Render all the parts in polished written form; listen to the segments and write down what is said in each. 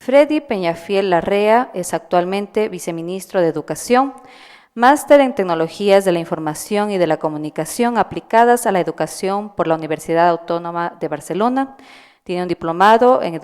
Freddy Peñafiel Larrea es actualmente viceministro de Educación, máster en Tecnologías de la Información y de la Comunicación aplicadas a la educación por la Universidad Autónoma de Barcelona. Tiene un diplomado en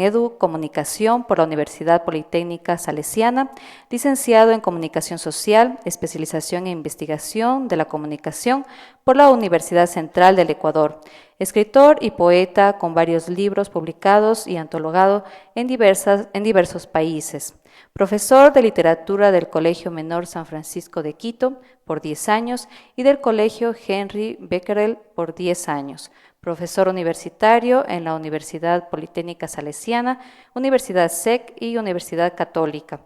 Educomunicación por la Universidad Politécnica Salesiana, licenciado en Comunicación Social, especialización en Investigación de la Comunicación por la Universidad Central del Ecuador. Escritor y poeta con varios libros publicados y antologado en diversos países. Profesor de literatura del Colegio Menor San Francisco de Quito por 10 años y del Colegio Henry Becquerel por 10 años. Profesor universitario en la Universidad Politécnica Salesiana, Universidad SEC y Universidad Católica.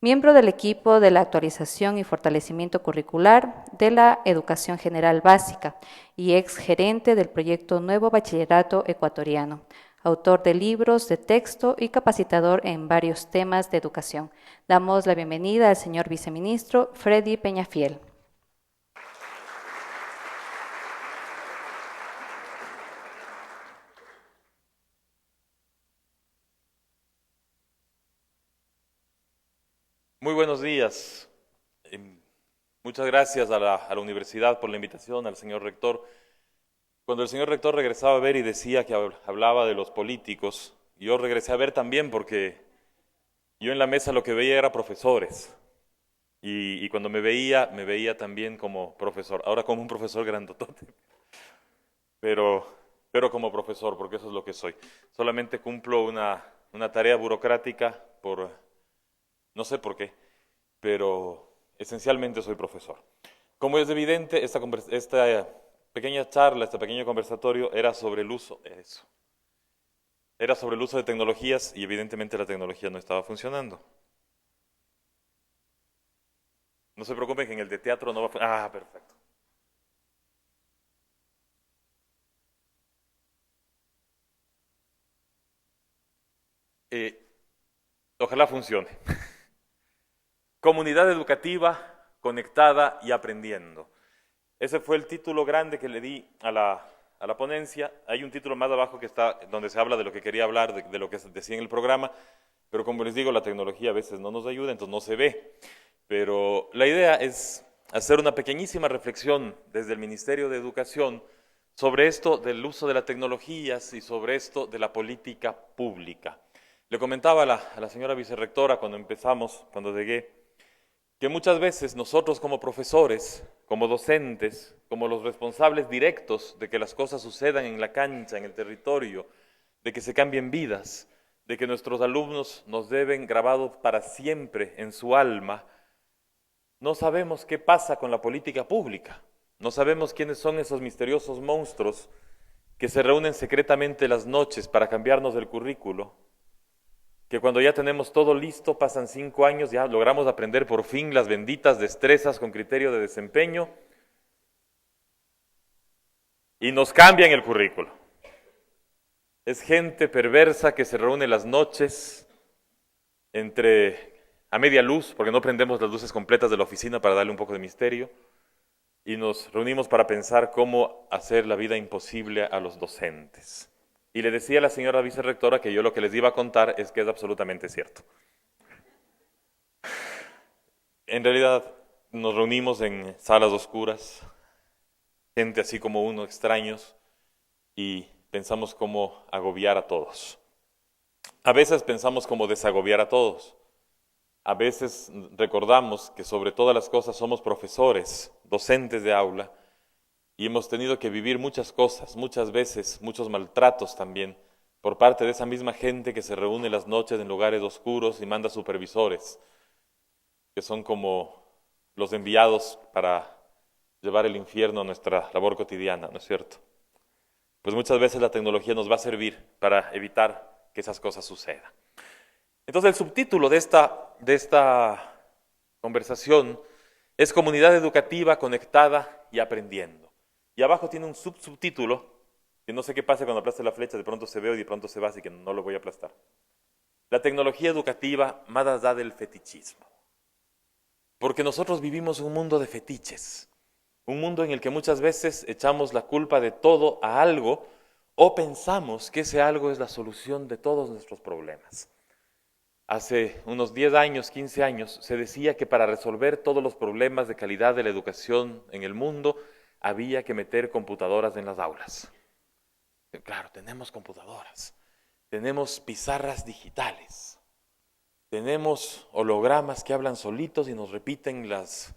Miembro del equipo de la actualización y fortalecimiento curricular de la Educación General Básica y ex gerente del proyecto Nuevo Bachillerato Ecuatoriano. Autor de libros de texto y capacitador en varios temas de educación. Damos la bienvenida al señor viceministro Freddy Peñafiel. Muy buenos días. Muchas gracias a la universidad por la invitación, al señor rector. Cuando el señor rector regresaba a ver y decía que hablaba de los políticos, yo regresé a ver también porque yo en la mesa lo que veía era profesores. Y cuando me veía también como profesor. Ahora como un profesor grandotote, pero como profesor, porque eso es lo que soy. Solamente cumplo una tarea burocrática no sé por qué, pero esencialmente soy profesor. Como es evidente, esta pequeña charla, este pequeño conversatorio era sobre el uso de tecnologías y evidentemente la tecnología no estaba funcionando. No se preocupen que en el de teatro no va a funcionar. Ah, perfecto. Ojalá funcione. Comunidad educativa, conectada y aprendiendo. Ese fue el título grande que le di a la ponencia. Hay un título más abajo que está donde se habla de lo que quería hablar, de lo que decía en el programa, pero como les digo, la tecnología a veces no nos ayuda, entonces no se ve. Pero la idea es hacer una pequeñísima reflexión desde el Ministerio de Educación sobre esto del uso de las tecnologías y sobre esto de la política pública. Le comentaba a la señora vicerrectora cuando llegué, que muchas veces nosotros como profesores, como docentes, como los responsables directos de que las cosas sucedan en la cancha, en el territorio, de que se cambien vidas, de que nuestros alumnos nos deben grabado para siempre en su alma, no sabemos qué pasa con la política pública, no sabemos quiénes son esos misteriosos monstruos que se reúnen secretamente las noches para cambiarnos el currículo, que cuando ya tenemos todo listo, pasan 5 años, ya logramos aprender por fin las benditas destrezas con criterio de desempeño y nos cambian el currículo. Es gente perversa que se reúne las noches a media luz, porque no prendemos las luces completas de la oficina para darle un poco de misterio, y nos reunimos para pensar cómo hacer la vida imposible a los docentes. Y le decía a la señora vicerrectora que yo lo que les iba a contar es que es absolutamente cierto. En realidad nos reunimos en salas oscuras, gente así como uno, extraños, y pensamos cómo agobiar a todos. A veces pensamos cómo desagobiar a todos. A veces recordamos que sobre todas las cosas somos profesores, docentes de aula, y hemos tenido que vivir muchas cosas, muchas veces, muchos maltratos también, por parte de esa misma gente que se reúne las noches en lugares oscuros y manda supervisores, que son como los enviados para llevar el infierno a nuestra labor cotidiana, ¿no es cierto? Pues muchas veces la tecnología nos va a servir para evitar que esas cosas sucedan. Entonces el subtítulo de esta conversación es Comunidad Educativa Conectada y Aprendiendo. Y abajo tiene un subtítulo, que no sé qué pasa cuando aplaste la flecha, de pronto se ve y de pronto se va, así que no lo voy a aplastar. La tecnología educativa más allá del fetichismo. Porque nosotros vivimos un mundo de fetiches, un mundo en el que muchas veces echamos la culpa de todo a algo o pensamos que ese algo es la solución de todos nuestros problemas. Hace unos 10 años, 15 años, se decía que para resolver todos los problemas de calidad de la educación en el mundo, había que meter computadoras en las aulas. Claro, tenemos computadoras, tenemos pizarras digitales, tenemos hologramas que hablan solitos y nos repiten las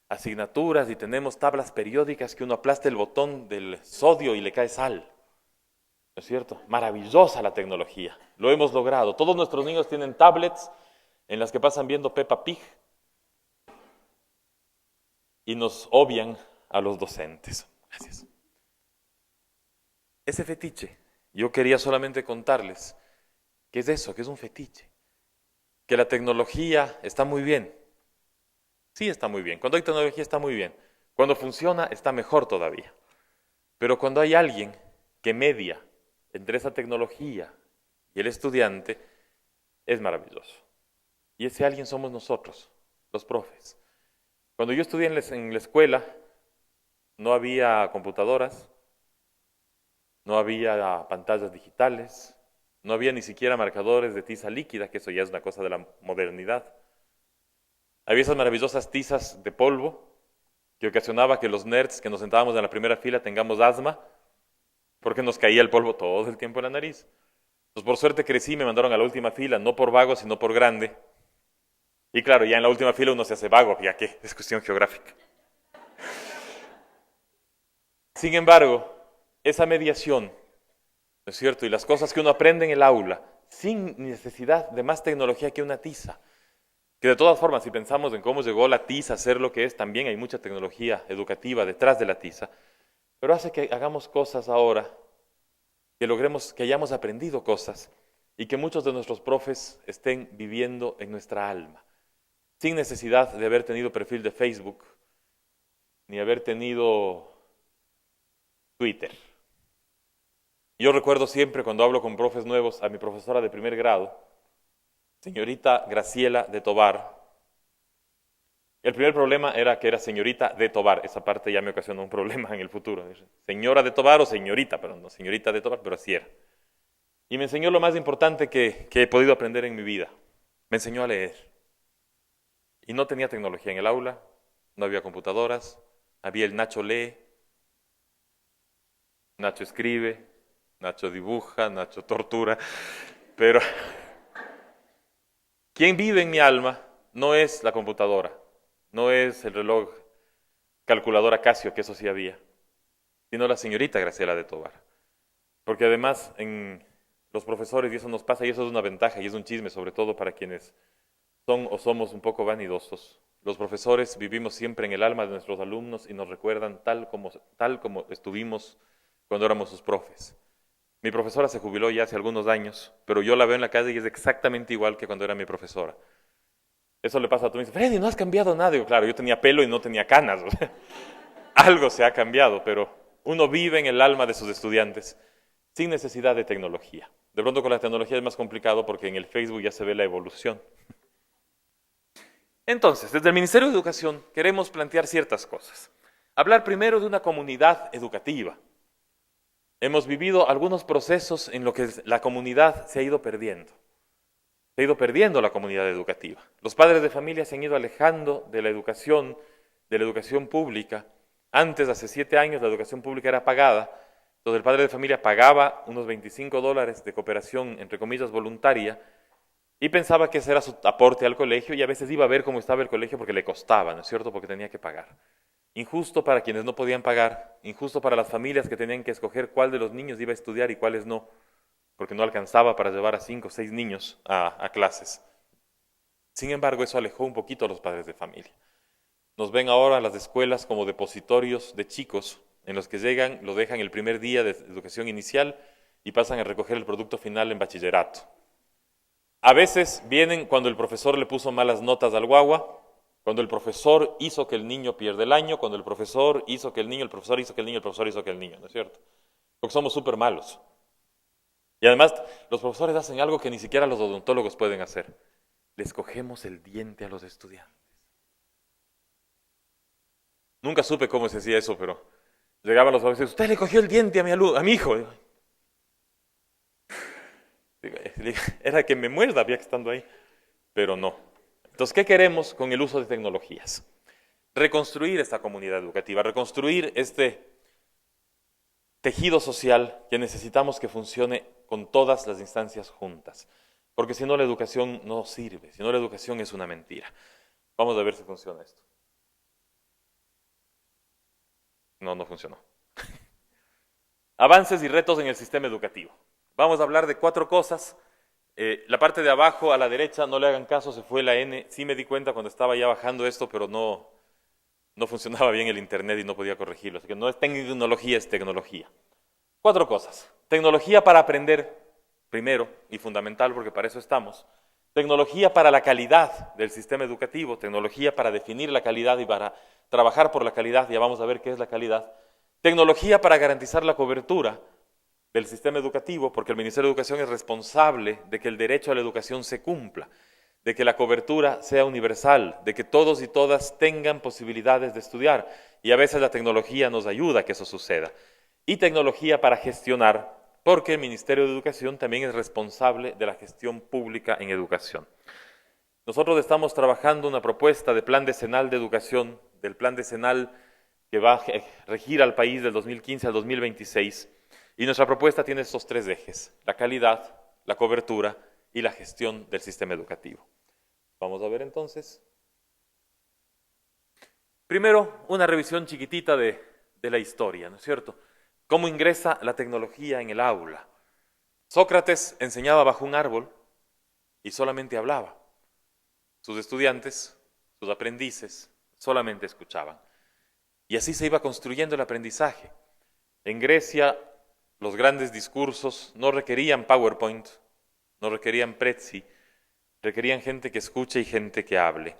asignaturas, y tenemos tablas periódicas que uno aplasta el botón del sodio y le cae sal. ¿No es cierto? Maravillosa la tecnología. Lo hemos logrado. Todos nuestros niños tienen tablets en las que pasan viendo Peppa Pig y nos obvian a los docentes. Gracias. Ese fetiche, yo quería solamente contarles qué es eso, que es un fetiche. Que la tecnología está muy bien. Sí, está muy bien. Cuando hay tecnología está muy bien. Cuando funciona está mejor todavía. Pero cuando hay alguien que media entre esa tecnología y el estudiante, es maravilloso. Y ese alguien somos nosotros, los profes. Cuando yo estudié en la escuela, no había computadoras, no había pantallas digitales, no había ni siquiera marcadores de tiza líquida, que eso ya es una cosa de la modernidad. Había esas maravillosas tizas de polvo que ocasionaba que los nerds que nos sentábamos en la primera fila tengamos asma, porque nos caía el polvo todo el tiempo en la nariz. Pues por suerte crecí y me mandaron a la última fila, no por vago, sino por grande. Y claro, ya en la última fila uno se hace vago, ya que es cuestión geográfica. Sin embargo, esa mediación, ¿no es cierto? Y las cosas que uno aprende en el aula, sin necesidad de más tecnología que una tiza, que de todas formas, si pensamos en cómo llegó la tiza a ser lo que es, también hay mucha tecnología educativa detrás de la tiza, pero hace que hagamos cosas ahora, que logremos, que hayamos aprendido cosas y que muchos de nuestros profes estén viviendo en nuestra alma, sin necesidad de haber tenido perfil de Facebook, ni haber tenido Twitter. Yo recuerdo siempre cuando hablo con profes nuevos a mi profesora de primer grado, señorita Graciela de Tobar. El primer problema era que era señorita de Tobar. Esa parte ya me ocasionó un problema en el futuro. Señora de Tobar o señorita, pero no señorita de Tobar, pero así era. Y me enseñó lo más importante que he podido aprender en mi vida. Me enseñó a leer. Y no tenía tecnología en el aula, no había computadoras, había el Nacho lee, Nacho escribe, Nacho dibuja, Nacho tortura, pero quien vive en mi alma no es la computadora, no es el reloj calculadora Casio, que eso sí había, sino la señorita Graciela de Tobar. Porque además en los profesores, y eso nos pasa, y eso es una ventaja, y es un chisme, sobre todo para quienes son o somos un poco vanidosos. Los profesores vivimos siempre en el alma de nuestros alumnos y nos recuerdan tal como estuvimos cuando éramos sus profes. Mi profesora se jubiló ya hace algunos años, pero yo la veo en la calle y es exactamente igual que cuando era mi profesora. Eso le pasa a tú, me dice, Freddy, no has cambiado nada. Digo, claro, yo tenía pelo y no tenía canas. O sea, algo se ha cambiado, pero uno vive en el alma de sus estudiantes sin necesidad de tecnología. De pronto con la tecnología es más complicado porque en el Facebook ya se ve la evolución. Entonces, desde el Ministerio de Educación queremos plantear ciertas cosas. Hablar primero de una comunidad educativa. Hemos vivido algunos procesos en los que la comunidad se ha ido perdiendo. Se ha ido perdiendo la comunidad educativa. Los padres de familia se han ido alejando de la educación pública. Antes, hace 7 años, la educación pública era pagada. Entonces el padre de familia pagaba unos $25 de cooperación, entre comillas, voluntaria, y pensaba que ese era su aporte al colegio, y a veces iba a ver cómo estaba el colegio porque le costaba, ¿no es cierto?, porque tenía que pagar. Injusto para quienes no podían pagar, injusto para las familias que tenían que escoger cuál de los niños iba a estudiar y cuáles no, porque no alcanzaba para llevar a 5 o 6 niños a clases. Sin embargo, eso alejó un poquito a los padres de familia. Nos ven ahora las escuelas como depositorios de chicos en los que llegan, lo dejan el primer día de educación inicial y pasan a recoger el producto final en bachillerato. A veces vienen cuando el profesor le puso malas notas al guagua, cuando el profesor hizo que el niño pierda el año, cuando el profesor hizo que el niño, el profesor hizo que el niño, el profesor hizo que el niño, ¿no es cierto? Porque somos súper malos. Y además, los profesores hacen algo que ni siquiera los odontólogos pueden hacer. Les cogemos el diente a los estudiantes. Nunca supe cómo se hacía eso, pero llegaban los profesores, usted le cogió el diente a mi hijo. Era que me muerda, había que estando ahí. pero no. Entonces, ¿qué queremos con el uso de tecnologías? Reconstruir esta comunidad educativa, reconstruir este tejido social que necesitamos que funcione con todas las instancias juntas. Porque si no, la educación no sirve, si no, la educación es una mentira. Vamos a ver si funciona esto. No, no funcionó. Avances y retos en el sistema educativo. Vamos a hablar de 4 cosas. La parte de abajo a la derecha, no le hagan caso, se fue la N. Sí me di cuenta cuando estaba ya bajando esto, pero no funcionaba bien el internet y no podía corregirlo. Así que no es tecnología, es tecnología. 4 cosas. Tecnología para aprender, primero y fundamental, porque para eso estamos. Tecnología para la calidad del sistema educativo, tecnología para definir la calidad y para trabajar por la calidad, ya vamos a ver qué es la calidad. Tecnología para garantizar la cobertura del sistema educativo, porque el Ministerio de Educación es responsable de que el derecho a la educación se cumpla, de que la cobertura sea universal, de que todos y todas tengan posibilidades de estudiar, y a veces la tecnología nos ayuda a que eso suceda. Y tecnología para gestionar, porque el Ministerio de Educación también es responsable de la gestión pública en educación. Nosotros estamos trabajando una propuesta de plan decenal de educación, del plan decenal que va a regir al país del 2015 al 2026, y nuestra propuesta tiene estos 3 ejes: la calidad, la cobertura y la gestión del sistema educativo. Vamos a ver entonces. Primero, una revisión chiquitita de la historia, ¿no es cierto? ¿Cómo ingresa la tecnología en el aula? Sócrates enseñaba bajo un árbol y solamente hablaba. Sus estudiantes, sus aprendices, solamente escuchaban. Y así se iba construyendo el aprendizaje. En Grecia, los grandes discursos no requerían PowerPoint, no requerían Prezi, requerían gente que escuche y gente que hable.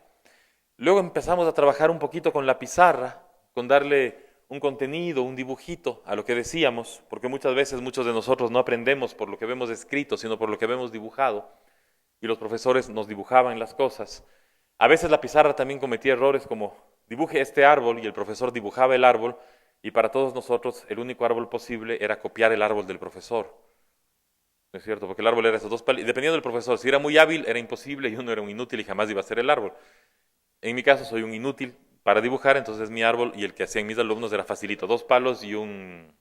Luego empezamos a trabajar un poquito con la pizarra, con darle un contenido, un dibujito a lo que decíamos, porque muchas veces muchos de nosotros no aprendemos por lo que vemos escrito, sino por lo que vemos dibujado, y los profesores nos dibujaban las cosas. A veces la pizarra también cometía errores como dibuje este árbol, y el profesor dibujaba el árbol, y para todos nosotros el único árbol posible era copiar el árbol del profesor. ¿No es cierto? Porque el árbol era esos 2 palitos, dependiendo del profesor. Si era muy hábil era imposible y uno era un inútil y jamás iba a ser el árbol. En mi caso soy un inútil para dibujar, entonces mi árbol y el que hacían mis alumnos era facilito, 2 palos y un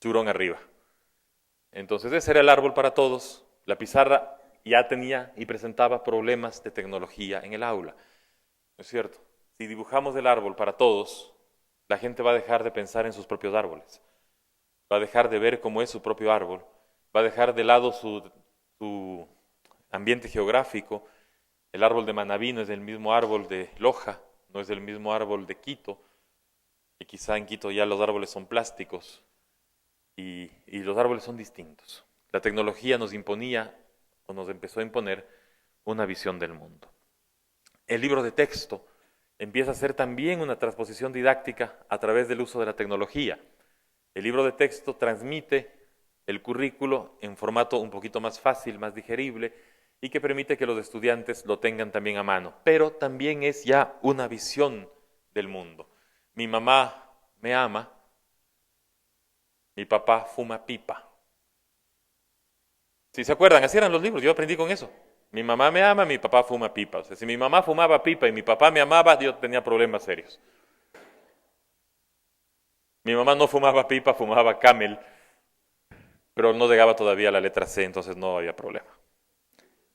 churón arriba. Entonces ese era el árbol para todos. La pizarra ya tenía y presentaba problemas de tecnología en el aula. ¿No es cierto? Si dibujamos el árbol para todos, la gente va a dejar de pensar en sus propios árboles. Va a dejar de ver cómo es su propio árbol. Va a dejar de lado su ambiente geográfico. El árbol de Manabí no es el mismo árbol de Loja, no es el mismo árbol de Quito, y quizá en Quito ya los árboles son plásticos, y los árboles son distintos. La tecnología nos imponía, o nos empezó a imponer, una visión del mundo. El libro de texto empieza a ser también una transposición didáctica a través del uso de la tecnología. El libro de texto transmite el currículo en formato un poquito más fácil, más digerible, y que permite que los estudiantes lo tengan también a mano. Pero también es ya una visión del mundo. Mi mamá me ama, mi papá fuma pipa. Si se acuerdan, así eran los libros, yo aprendí con eso. Mi mamá me ama, mi papá fuma pipa. O sea, si mi mamá fumaba pipa y mi papá me amaba, yo tenía problemas serios. Mi mamá no fumaba pipa, fumaba Camel, pero no llegaba todavía a la letra C, entonces no había problema.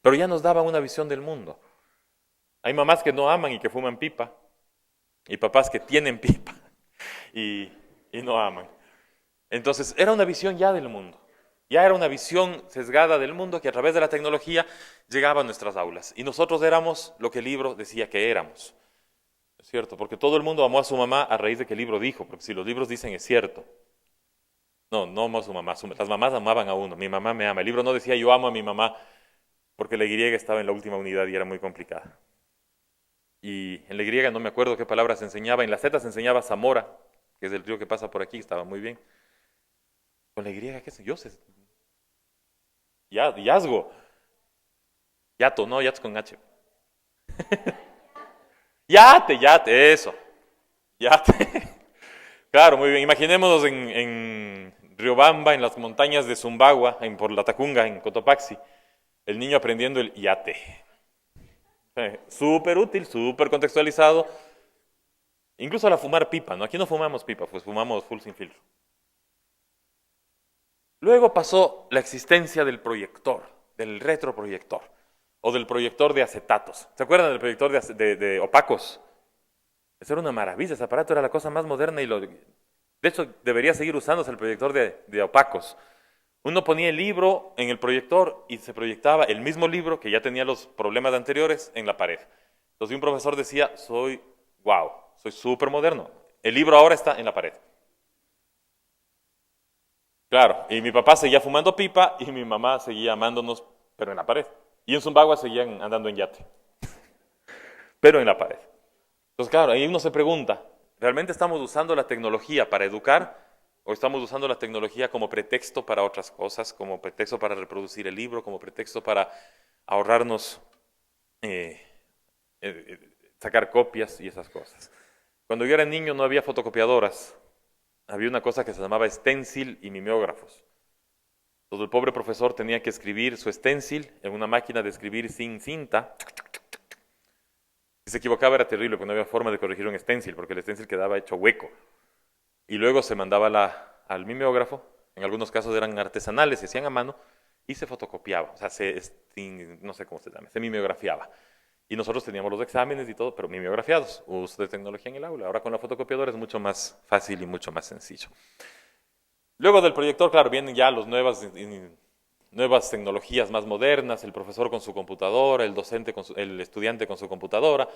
Pero ya nos daban una visión del mundo. Hay mamás que no aman y que fuman pipa, y papás que tienen pipa y no aman. Entonces era una visión ya del mundo. Ya era una visión sesgada del mundo que a través de la tecnología llegaba a nuestras aulas. Y nosotros éramos lo que el libro decía que éramos. ¿Es cierto? Porque todo el mundo amó a su mamá a raíz de que el libro dijo, porque si los libros dicen es cierto. No amó a su mamá. Las mamás amaban a uno. Mi mamá me ama. El libro no decía yo amo a mi mamá, porque la Y estaba en la última unidad y era muy complicada. Y en la Y no me acuerdo qué palabras se enseñaba. En la Z se enseñaba Zamora, que es el río que pasa por aquí, estaba muy bien. Con la Y, ¿qué sé yo? Yazgo. Yato, no, yato con H. Yate, eso. Yate. Claro, muy bien. Imaginémonos en Riobamba, en las montañas de Zumbagua, por la Tacunga, en Cotopaxi, el niño aprendiendo el yate. Súper útil, súper contextualizado. Incluso a fumar pipa, ¿no? Aquí no fumamos pipa, pues fumamos full sin filtro. Luego pasó la existencia del proyector, del retroproyector, o del proyector de acetatos. ¿Se acuerdan del proyector de opacos? Eso era una maravilla, ese aparato era la cosa más moderna y de hecho debería seguir usándose el proyector de opacos. Uno ponía el libro en el proyector y se proyectaba el mismo libro que ya tenía los problemas anteriores en la pared. Entonces un profesor decía, wow, soy súper moderno. El libro ahora está en la pared. Claro, y mi papá seguía fumando pipa y mi mamá seguía amándonos, pero en la pared. Y en Zumbagua seguían andando en yate, pero en la pared. Entonces, claro, ahí uno se pregunta, ¿realmente estamos usando la tecnología para educar o estamos usando la tecnología como pretexto para otras cosas, como pretexto para reproducir el libro, como pretexto para ahorrarnos eh, sacar copias y esas cosas? Cuando yo era niño no había fotocopiadoras, había una cosa que se llamaba stencil y mimeógrafos. Entonces el pobre profesor tenía que escribir su stencil en una máquina de escribir sin cinta. Si se equivocaba era terrible porque no había forma de corregir un stencil, porque el stencil quedaba hecho hueco. Y luego se mandaba al mimeógrafo, en algunos casos eran artesanales, se hacían a mano, y se fotocopiaba, o sea, no sé cómo se llama, se mimeografiaba. Y nosotros teníamos los exámenes y todo, pero mimeografiados, uso de tecnología en el aula. Ahora con la fotocopiadora es mucho más fácil y mucho más sencillo. Luego del proyector, claro, vienen ya las nuevas tecnologías más modernas, el profesor con su computadora, el estudiante con su computadora,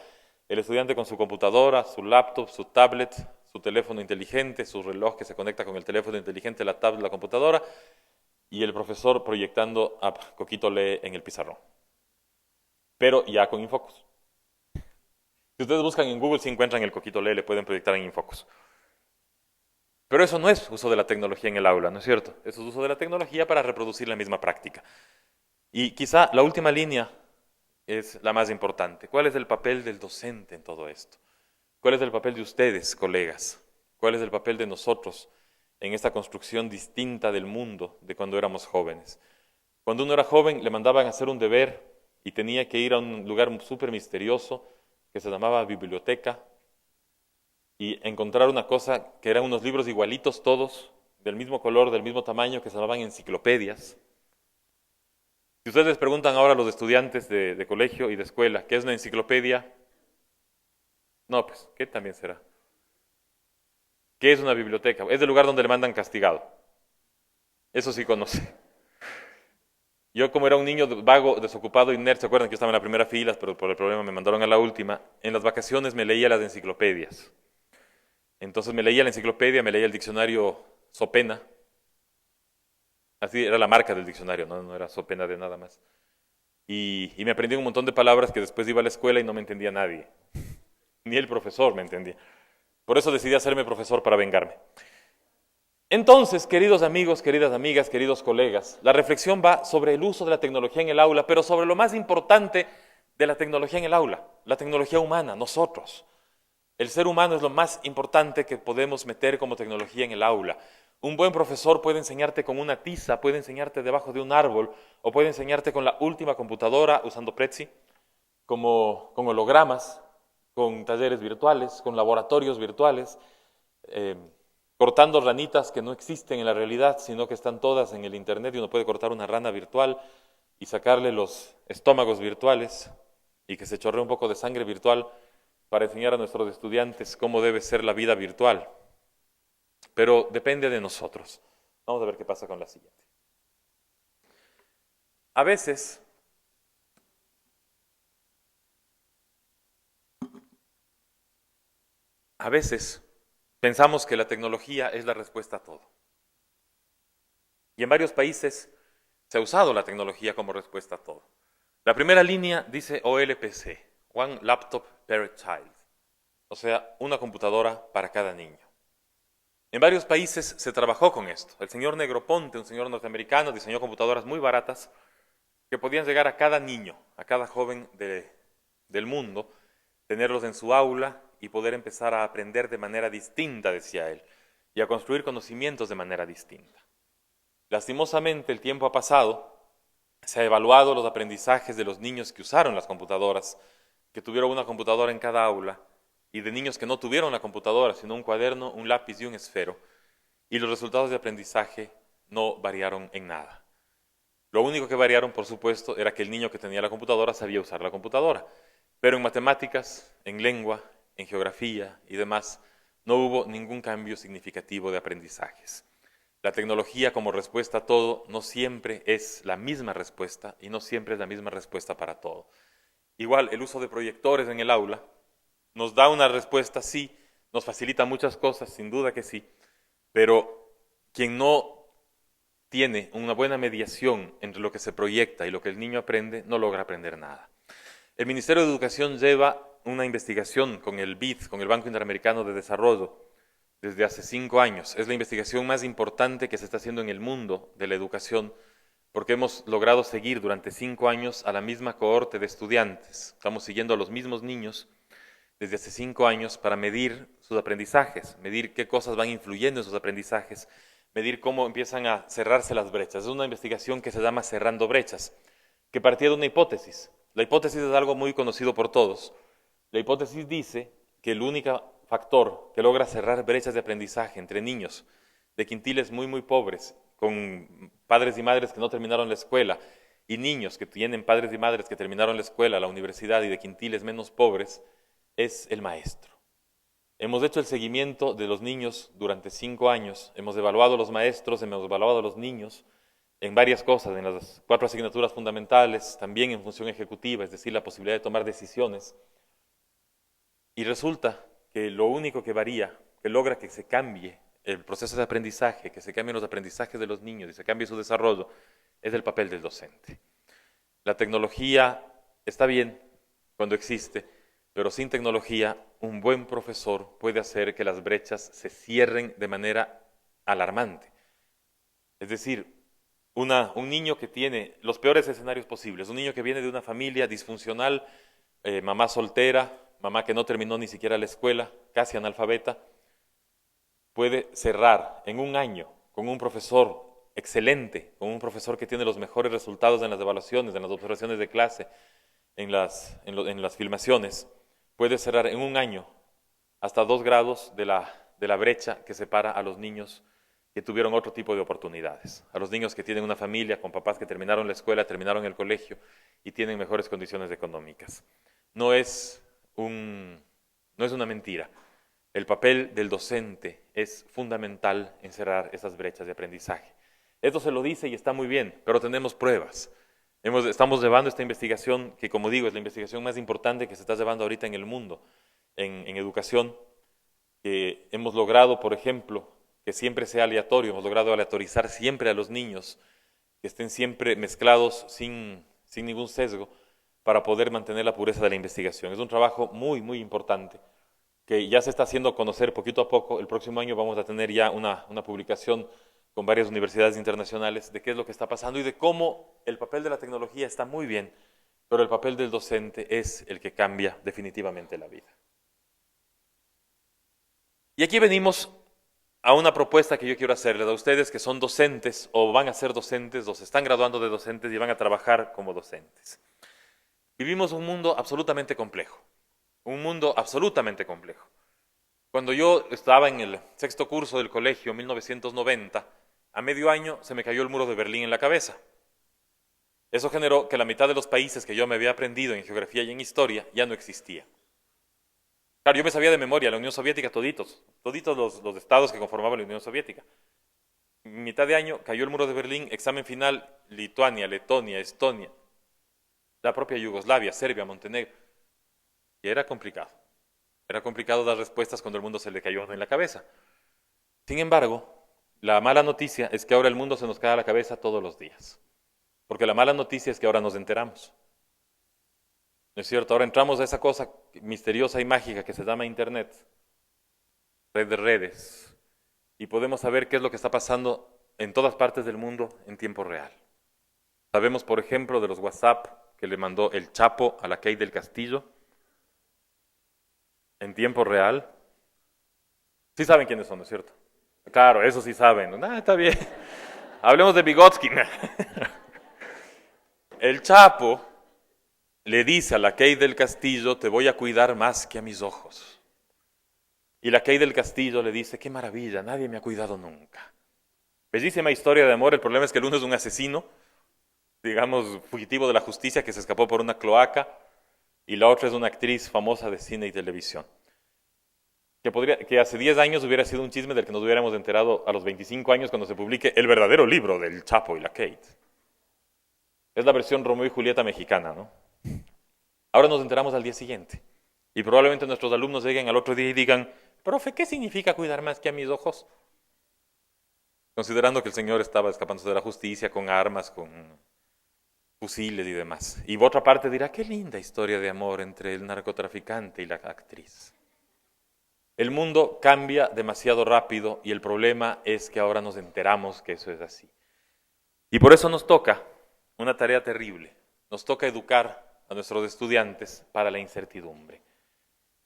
el estudiante con su computadora, su laptop, su tablet, su teléfono inteligente, su reloj que se conecta con el teléfono inteligente, la tablet, la computadora, y el profesor proyectando a Coquito Lee en el pizarrón. Pero ya con Infocus. Si ustedes buscan en Google, si encuentran el Coquito Lee, le pueden proyectar en Infocus. Pero eso no es uso de la tecnología en el aula, ¿no es cierto? Eso es uso de la tecnología para reproducir la misma práctica. Y quizá la última línea es la más importante. ¿Cuál es el papel del docente en todo esto? ¿Cuál es el papel de ustedes, colegas? ¿Cuál es el papel de nosotros en esta construcción distinta del mundo de cuando éramos jóvenes? Cuando uno era joven le mandaban a hacer un deber y tenía que ir a un lugar súper misterioso que se llamaba biblioteca y encontrar una cosa que eran unos libros igualitos todos, del mismo color, del mismo tamaño, que se llamaban enciclopedias. Si ustedes les preguntan ahora a los estudiantes de colegio y de escuela, ¿qué es una enciclopedia? No, pues, ¿qué también será? ¿Qué es una biblioteca? Es el lugar donde le mandan castigado. Eso sí conoce. Yo como era un niño vago, desocupado y nerd, ¿se acuerdan que yo estaba en la primera fila, pero por el problema me mandaron a la última? En las vacaciones me leía las enciclopedias. Entonces me leía la enciclopedia, me leía el diccionario Sopena. Así era la marca del diccionario, no era Sopena de nada más. Y me aprendí un montón de palabras que después iba a la escuela y no me entendía nadie. Ni el profesor me entendía. Por eso decidí hacerme profesor para vengarme. Entonces, queridos amigos, queridas amigas, queridos colegas, la reflexión va sobre el uso de la tecnología en el aula, pero sobre lo más importante de la tecnología en el aula, la tecnología humana, nosotros. El ser humano es lo más importante que podemos meter como tecnología en el aula. Un buen profesor puede enseñarte con una tiza, puede enseñarte debajo de un árbol, o puede enseñarte con la última computadora usando Prezi, con hologramas, con talleres virtuales, con laboratorios virtuales, cortando ranitas que no existen en la realidad, sino que están todas en el internet y uno puede cortar una rana virtual y sacarle los estómagos virtuales y que se chorree un poco de sangre virtual para enseñar a nuestros estudiantes cómo debe ser la vida virtual. Pero depende de nosotros. Vamos a ver qué pasa con la siguiente. A veces pensamos que la tecnología es la respuesta a todo. Y en varios países se ha usado la tecnología como respuesta a todo. La primera línea dice OLPC, One Laptop Per Child, o sea, una computadora para cada niño. En varios países se trabajó con esto. El señor Negroponte, un señor norteamericano, diseñó computadoras muy baratas que podían llegar a cada niño, a cada joven del mundo, tenerlos en su aula y poder empezar a aprender de manera distinta, decía él, y a construir conocimientos de manera distinta. Lastimosamente, el tiempo ha pasado, se ha evaluado los aprendizajes de los niños que usaron las computadoras que tuvieron una computadora en cada aula y de niños que no tuvieron la computadora, sino un cuaderno, un lápiz y un esfero, y los resultados de aprendizaje no variaron en nada. Lo único que variaron, por supuesto, era que el niño que tenía la computadora sabía usar la computadora, pero en matemáticas, en lengua, en geografía y demás, no hubo ningún cambio significativo de aprendizajes. La tecnología como respuesta a todo no siempre es la misma respuesta y no siempre es la misma respuesta para todo. Igual, el uso de proyectores en el aula nos da una respuesta, sí, nos facilita muchas cosas, sin duda que sí, pero quien no tiene una buena mediación entre lo que se proyecta y lo que el niño aprende, no logra aprender nada. El Ministerio de Educación lleva una investigación con el BID, con el Banco Interamericano de Desarrollo, desde hace 5 años. Es la investigación más importante que se está haciendo en el mundo de la educación, porque hemos logrado seguir durante 5 años a la misma cohorte de estudiantes. Estamos siguiendo a los mismos niños desde hace 5 años para medir sus aprendizajes, medir qué cosas van influyendo en sus aprendizajes, medir cómo empiezan a cerrarse las brechas. Es una investigación que se llama Cerrando Brechas, que partía de una hipótesis. La hipótesis es algo muy conocido por todos. La hipótesis dice que el único factor que logra cerrar brechas de aprendizaje entre niños de quintiles muy pobres, con padres y madres que no terminaron la escuela, y niños que tienen padres y madres que terminaron la escuela, la universidad y de quintiles menos pobres, es el maestro. Hemos hecho el seguimiento de los niños durante 5 años, hemos evaluado a los maestros, hemos evaluado a los niños en varias cosas, en las 4 asignaturas fundamentales, también en función ejecutiva, es decir, la posibilidad de tomar decisiones. Y resulta que lo único que varía, que logra que se cambie el proceso de aprendizaje, que se cambien los aprendizajes de los niños y se cambie su desarrollo, es el papel del docente. La tecnología está bien cuando existe, pero sin tecnología, un buen profesor puede hacer que las brechas se cierren de manera alarmante. Es decir, un niño que tiene los peores escenarios posibles, un niño que viene de una familia disfuncional, mamá soltera, mamá que no terminó ni siquiera la escuela, casi analfabeta, puede cerrar en un año con un profesor excelente, con un profesor que tiene los mejores resultados en las evaluaciones, en las observaciones de clase, en las filmaciones, puede cerrar en un año hasta 2 grados de la brecha que separa a los niños que tuvieron otro tipo de oportunidades, a los niños que tienen una familia con papás que terminaron la escuela, terminaron el colegio y tienen mejores condiciones económicas. No es una mentira. El papel del docente es fundamental en cerrar esas brechas de aprendizaje. Esto se lo dice y está muy bien, pero tenemos pruebas. Estamos llevando esta investigación, que como digo, es la investigación más importante que se está llevando ahorita en el mundo, en educación, que hemos logrado, por ejemplo, que siempre sea aleatorio, hemos logrado aleatorizar siempre a los niños, que estén siempre mezclados sin ningún sesgo, para poder mantener la pureza de la investigación. Es un trabajo muy importante, que ya se está haciendo conocer poquito a poco. El próximo año vamos a tener ya una publicación con varias universidades internacionales de qué es lo que está pasando y de cómo el papel de la tecnología está muy bien, pero el papel del docente es el que cambia definitivamente la vida. Y aquí venimos a una propuesta que yo quiero hacerles a ustedes que son docentes o van a ser docentes o se están graduando de docentes y van a trabajar como docentes. Vivimos un mundo absolutamente complejo, Cuando yo estaba en el 6º curso del colegio en 1990, a medio año se me cayó el muro de Berlín en la cabeza. Eso generó que la mitad de los países que yo me había aprendido en geografía y en historia ya no existía. Claro, yo me sabía de memoria la Unión Soviética toditos los estados que conformaban la Unión Soviética. Mitad de año cayó el muro de Berlín, examen final, Lituania, Letonia, Estonia, la propia Yugoslavia, Serbia, Montenegro. Y era complicado. Era complicado dar respuestas cuando el mundo se le cayó en la cabeza. Sin embargo, la mala noticia es que ahora el mundo se nos cae a la cabeza todos los días. Porque la mala noticia es que ahora nos enteramos. ¿No es cierto? Ahora entramos a esa cosa misteriosa y mágica que se llama Internet, red de redes, y podemos saber qué es lo que está pasando en todas partes del mundo en tiempo real. Sabemos, por ejemplo, de los WhatsApp que le mandó el Chapo a la Key del Castillo en tiempo real. Sí saben quiénes son, ¿no es cierto? Claro, eso sí saben. Está bien. Hablemos de Vygotsky. El Chapo le dice a la Kate del Castillo, te voy a cuidar más que a mis ojos. Y la Kate del Castillo le dice, qué maravilla, nadie me ha cuidado nunca. Bellísima historia de amor, el problema es que el uno es un asesino, digamos, fugitivo de la justicia que se escapó por una cloaca, y la otra es una actriz famosa de cine y televisión. Que hace 10 años hubiera sido un chisme del que nos hubiéramos enterado a los 25 años cuando se publique el verdadero libro del Chapo y la Kate. Es la versión Romeo y Julieta mexicana, ¿no? Ahora nos enteramos al día siguiente. Y probablemente nuestros alumnos lleguen al otro día y digan, profe, ¿qué significa cuidar más que a mis ojos? Considerando que el señor estaba escapándose de la justicia con armas, con fusiles y demás. Y por otra parte dirá, qué linda historia de amor entre el narcotraficante y la actriz. El mundo cambia demasiado rápido y el problema es que ahora nos enteramos que eso es así. Y por eso nos toca una tarea terrible. Nos toca educar a nuestros estudiantes para la incertidumbre.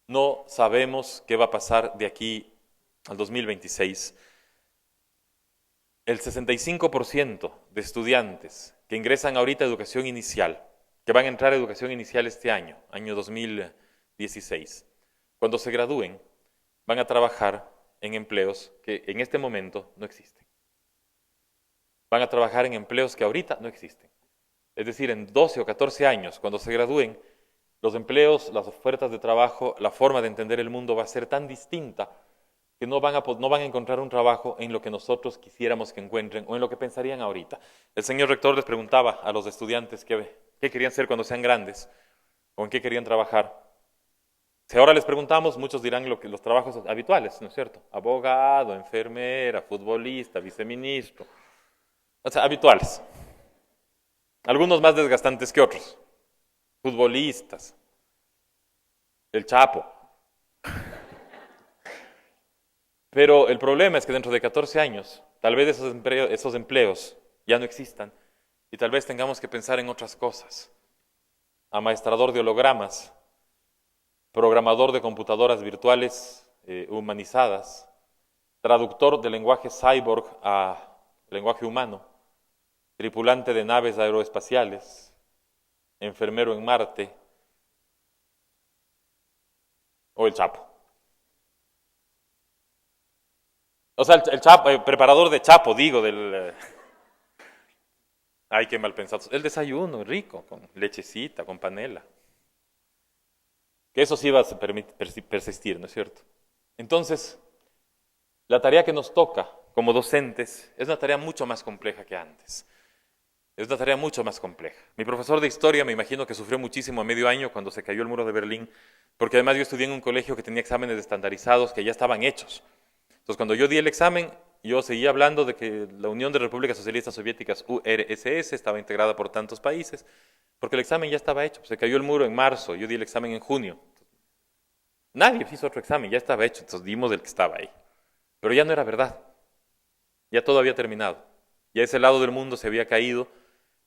No sabemos qué va a pasar de aquí al 2026. El 65% de estudiantes que ingresan ahorita a educación inicial, que van a entrar a educación inicial este año 2016, cuando se gradúen, van a trabajar en empleos que en este momento no existen. Van a trabajar en empleos que ahorita no existen. Es decir, en 12 o 14 años, cuando se gradúen, los empleos, las ofertas de trabajo, la forma de entender el mundo va a ser tan distinta que no van a encontrar un trabajo en lo que nosotros quisiéramos que encuentren o en lo que pensarían ahorita. El señor rector les preguntaba a los estudiantes qué querían ser cuando sean grandes o en qué querían trabajar. Si ahora les preguntamos, muchos dirán los trabajos habituales, ¿no es cierto? Abogado, enfermera, futbolista, viceministro. O sea, habituales. Algunos más desgastantes que otros. Futbolistas. El Chapo. Pero el problema es que dentro de 14 años, tal vez esos empleos ya no existan y tal vez tengamos que pensar en otras cosas. Amaestrador de hologramas, programador de computadoras virtuales humanizadas, traductor de lenguaje cyborg a lenguaje humano, tripulante de naves aeroespaciales, enfermero en Marte o el Chapo. O sea, el Chapo, preparador de Chapo, digo, del... Ay, qué mal pensado. El desayuno, rico, con lechecita, con panela. Que eso sí va a persistir, ¿no es cierto? Entonces, la tarea que nos toca como docentes es una tarea mucho más compleja que antes. Es una tarea mucho más compleja. Mi profesor de historia me imagino que sufrió muchísimo a medio año cuando se cayó el muro de Berlín, porque además yo estudié en un colegio que tenía exámenes estandarizados que ya estaban hechos. Entonces, cuando yo di el examen, yo seguía hablando de que la Unión de Repúblicas Socialistas Soviéticas, URSS, estaba integrada por tantos países, porque el examen ya estaba hecho. Se cayó el muro en marzo, yo di el examen en junio. Nadie hizo otro examen, ya estaba hecho, entonces dimos el que estaba ahí. Pero ya no era verdad, ya todo había terminado. Ya ese lado del mundo se había caído,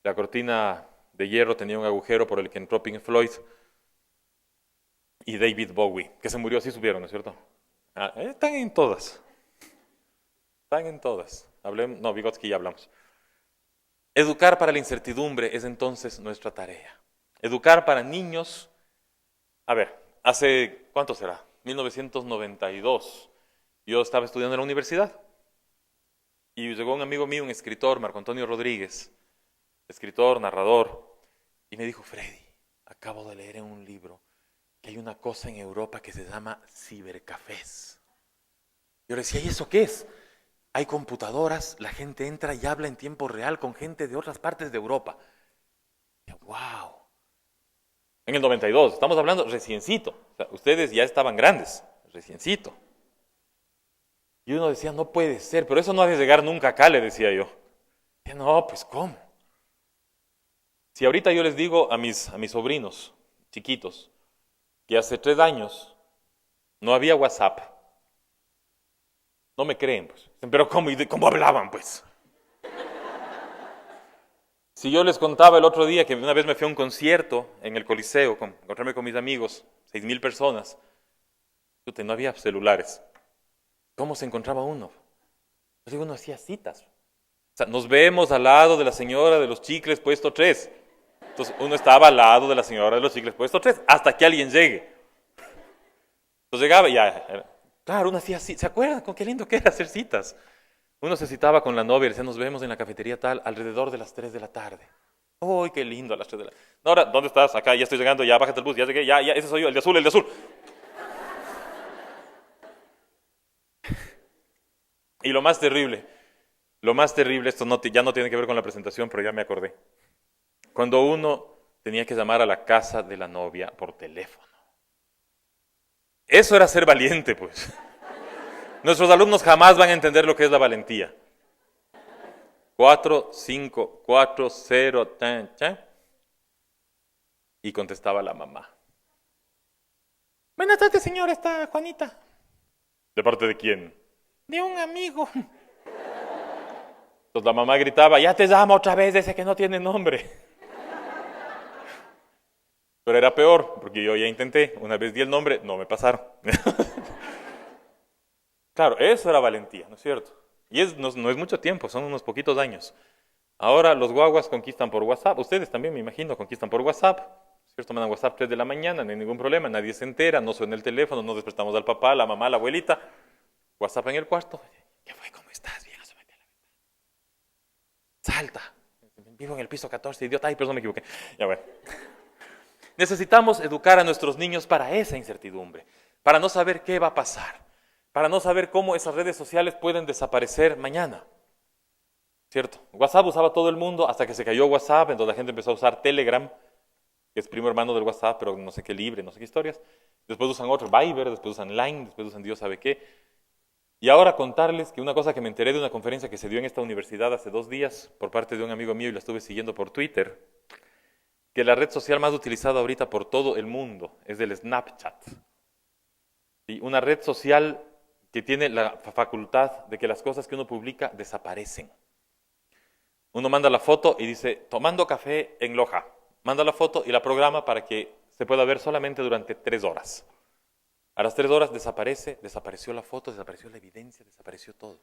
la cortina de hierro tenía un agujero por el que entró Pink Floyd y David Bowie, que se murió, sí supieron, ¿no es cierto? Están en todas. Están en todas. No, Vygotsky ya hablamos. Educar para la incertidumbre es entonces nuestra tarea. Educar para niños, a ver, hace, ¿cuánto será? 1992. Yo estaba estudiando en la universidad y llegó un amigo mío, un escritor, Marco Antonio Rodríguez, escritor, narrador, y me dijo, Freddy, acabo de leer en un libro que hay una cosa en Europa que se llama cibercafés. Yo le decía, ¿y eso qué es? Hay computadoras, la gente entra y habla en tiempo real con gente de otras partes de Europa. Y yo, wow. En el 92, estamos hablando reciencito. O sea, ustedes ya estaban grandes, reciencito. Y uno decía, no puede ser, pero eso no ha de llegar nunca acá, le decía yo. Y yo, no, pues ¿cómo? Si ahorita yo les digo a mis sobrinos chiquitos que hace 3 años no había WhatsApp, no me creen, pues. Pero ¿cómo hablaban, pues? Si yo les contaba el otro día que una vez me fui a un concierto en el Coliseo, encontrarme con mis amigos, 6,000 personas, no había celulares. ¿Cómo se encontraba uno? Yo digo, uno hacía citas. O sea, nos vemos al lado de la señora de los chicles puesto 3. Entonces uno estaba al lado de la señora de los chicles puesto 3 hasta que alguien llegue. Entonces llegaba y ya. Claro, uno hacía así. ¿Se acuerdan con qué lindo que era hacer citas? Uno se citaba con la novia y decía, nos vemos en la cafetería tal alrededor de las 3 de la tarde. ¡Uy, qué lindo a las 3 de la tarde! No, ahora, ¿dónde estás? Acá, ya estoy llegando, ya bájate el bus, ya llegué, ya, ese soy yo, el de azul, el de azul. Y lo más terrible, esto ya no tiene que ver con la presentación, pero ya me acordé. Cuando uno tenía que llamar a la casa de la novia por teléfono. Eso era ser valiente, pues. Nuestros alumnos jamás van a entender lo que es la valentía. 4, 5, 4, 0, tan, tan. Y contestaba la mamá. Buenas tardes, señora, está Juanita. ¿De parte de quién? De un amigo. Entonces la mamá gritaba, ya te llamo otra vez ese que no tiene nombre. Pero era peor, porque yo ya intenté, una vez di el nombre, no me pasaron. Claro, eso era valentía, ¿no es cierto? Y no es mucho tiempo, son unos poquitos años. Ahora los guaguas conquistan por WhatsApp, ustedes también me imagino conquistan por WhatsApp, ¿cierto? Mandan WhatsApp 3 de la mañana, no hay ningún problema, nadie se entera, no suena el teléfono, no despertamos al papá, la mamá, la abuelita. WhatsApp en el cuarto, ¿qué fue? ¿Cómo estás? Bien, asómate a la ventana. Salta, vivo en el piso 14, idiota, ay, perdón, me equivoqué. Ya bueno. Necesitamos educar a nuestros niños para esa incertidumbre, para no saber qué va a pasar, para no saber cómo esas redes sociales pueden desaparecer mañana. ¿Cierto? WhatsApp usaba todo el mundo hasta que se cayó WhatsApp, entonces la gente empezó a usar Telegram, que es primo hermano del WhatsApp, pero no sé qué libre, no sé qué historias. Después usan otro, Viber, después usan Line, después usan Dios sabe qué. Y ahora contarles que una cosa que me enteré de una conferencia que se dio en esta universidad hace 2 días por parte de un amigo mío y la estuve siguiendo por Twitter, que la red social más utilizada ahorita por todo el mundo es el Snapchat. ¿Sí? Una red social que tiene la facultad de que las cosas que uno publica desaparecen. Uno manda la foto y dice, tomando café en Loja. Manda la foto y la programa para que se pueda ver solamente durante 3 horas. A las 3 horas desapareció la foto, desapareció la evidencia, desapareció todo.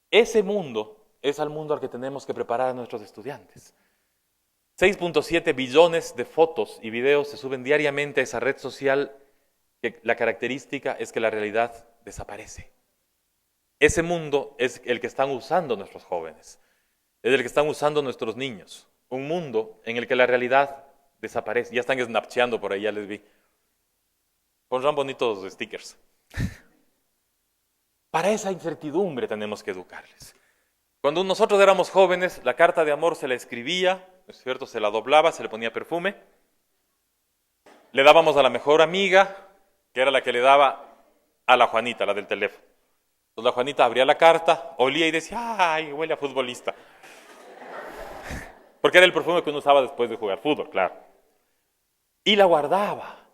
Ese mundo es al mundo al que tenemos que preparar a nuestros estudiantes. 6.7 billones de fotos y videos se suben diariamente a esa red social, que la característica es que la realidad desaparece. Ese mundo es el que están usando nuestros jóvenes, es el que están usando nuestros niños. Un mundo en el que la realidad desaparece. Ya están snapcheando por ahí, ya les vi. Pondrán bonitos stickers. Para esa incertidumbre tenemos que educarles. Cuando nosotros éramos jóvenes, la carta de amor se la escribía, ¿no es cierto? Se la doblaba, se le ponía perfume. Le dábamos a la mejor amiga, que era la que le daba a la Juanita, la del teléfono. Entonces la Juanita abría la carta, olía y decía, ¡ay, huele a futbolista! Porque era el perfume que uno usaba después de jugar fútbol, claro. Y la guardaba,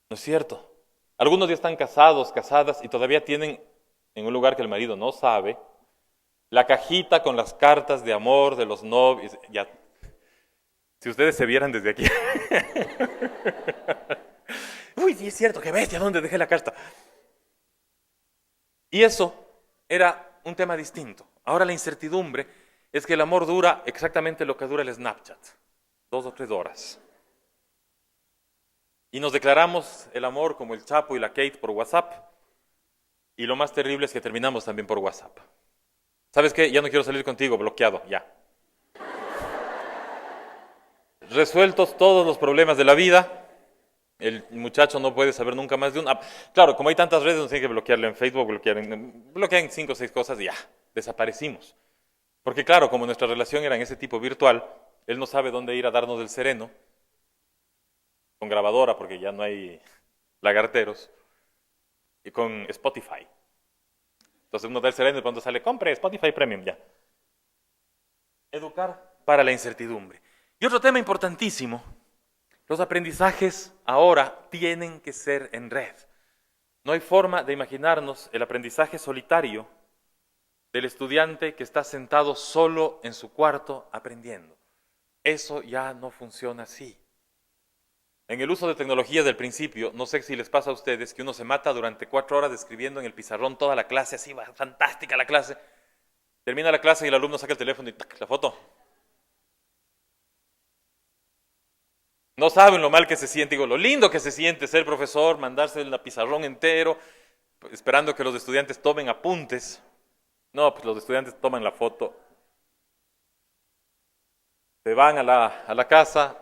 ¿no es cierto? Algunos ya están casados, casadas, y todavía tienen, en un lugar que el marido no sabe, la cajita con las cartas de amor de los novios. Ya. Si ustedes se vieran desde aquí. Uy, sí es cierto, qué bestia, ¿dónde dejé la carta? Y eso era un tema distinto. Ahora la incertidumbre es que el amor dura exactamente lo que dura el Snapchat, 2 o 3 horas. Y nos declaramos el amor como el Chapo y la Kate por WhatsApp. Y lo más terrible es que terminamos también por WhatsApp. ¿Sabes qué? Ya no quiero salir contigo, bloqueado, ya. Resueltos todos los problemas de la vida, el muchacho no puede saber nunca más de un... Claro, como hay tantas redes, no tiene que bloquearlo en Facebook, bloquean 5 o 6 cosas y ya, desaparecimos. Porque claro, como nuestra relación era en ese tipo virtual, él no sabe dónde ir a darnos el sereno, con grabadora, porque ya no hay lagarteros, y con Spotify. Entonces uno da el sereno y cuando sale, compre Spotify Premium, ya. Educar para la incertidumbre. Y otro tema importantísimo, los aprendizajes ahora tienen que ser en red. No hay forma de imaginarnos el aprendizaje solitario del estudiante que está sentado solo en su cuarto aprendiendo. Eso ya no funciona así. En el uso de tecnologías del principio, no sé si les pasa a ustedes que uno se mata durante 4 horas escribiendo en el pizarrón toda la clase, así va fantástica la clase. Termina la clase y el alumno saca el teléfono y ¡tac! La foto. No saben lo mal que se siente, digo, lo lindo que se siente ser profesor, mandarse el pizarrón entero, esperando que los estudiantes tomen apuntes. No, pues los estudiantes toman la foto, se van a la casa,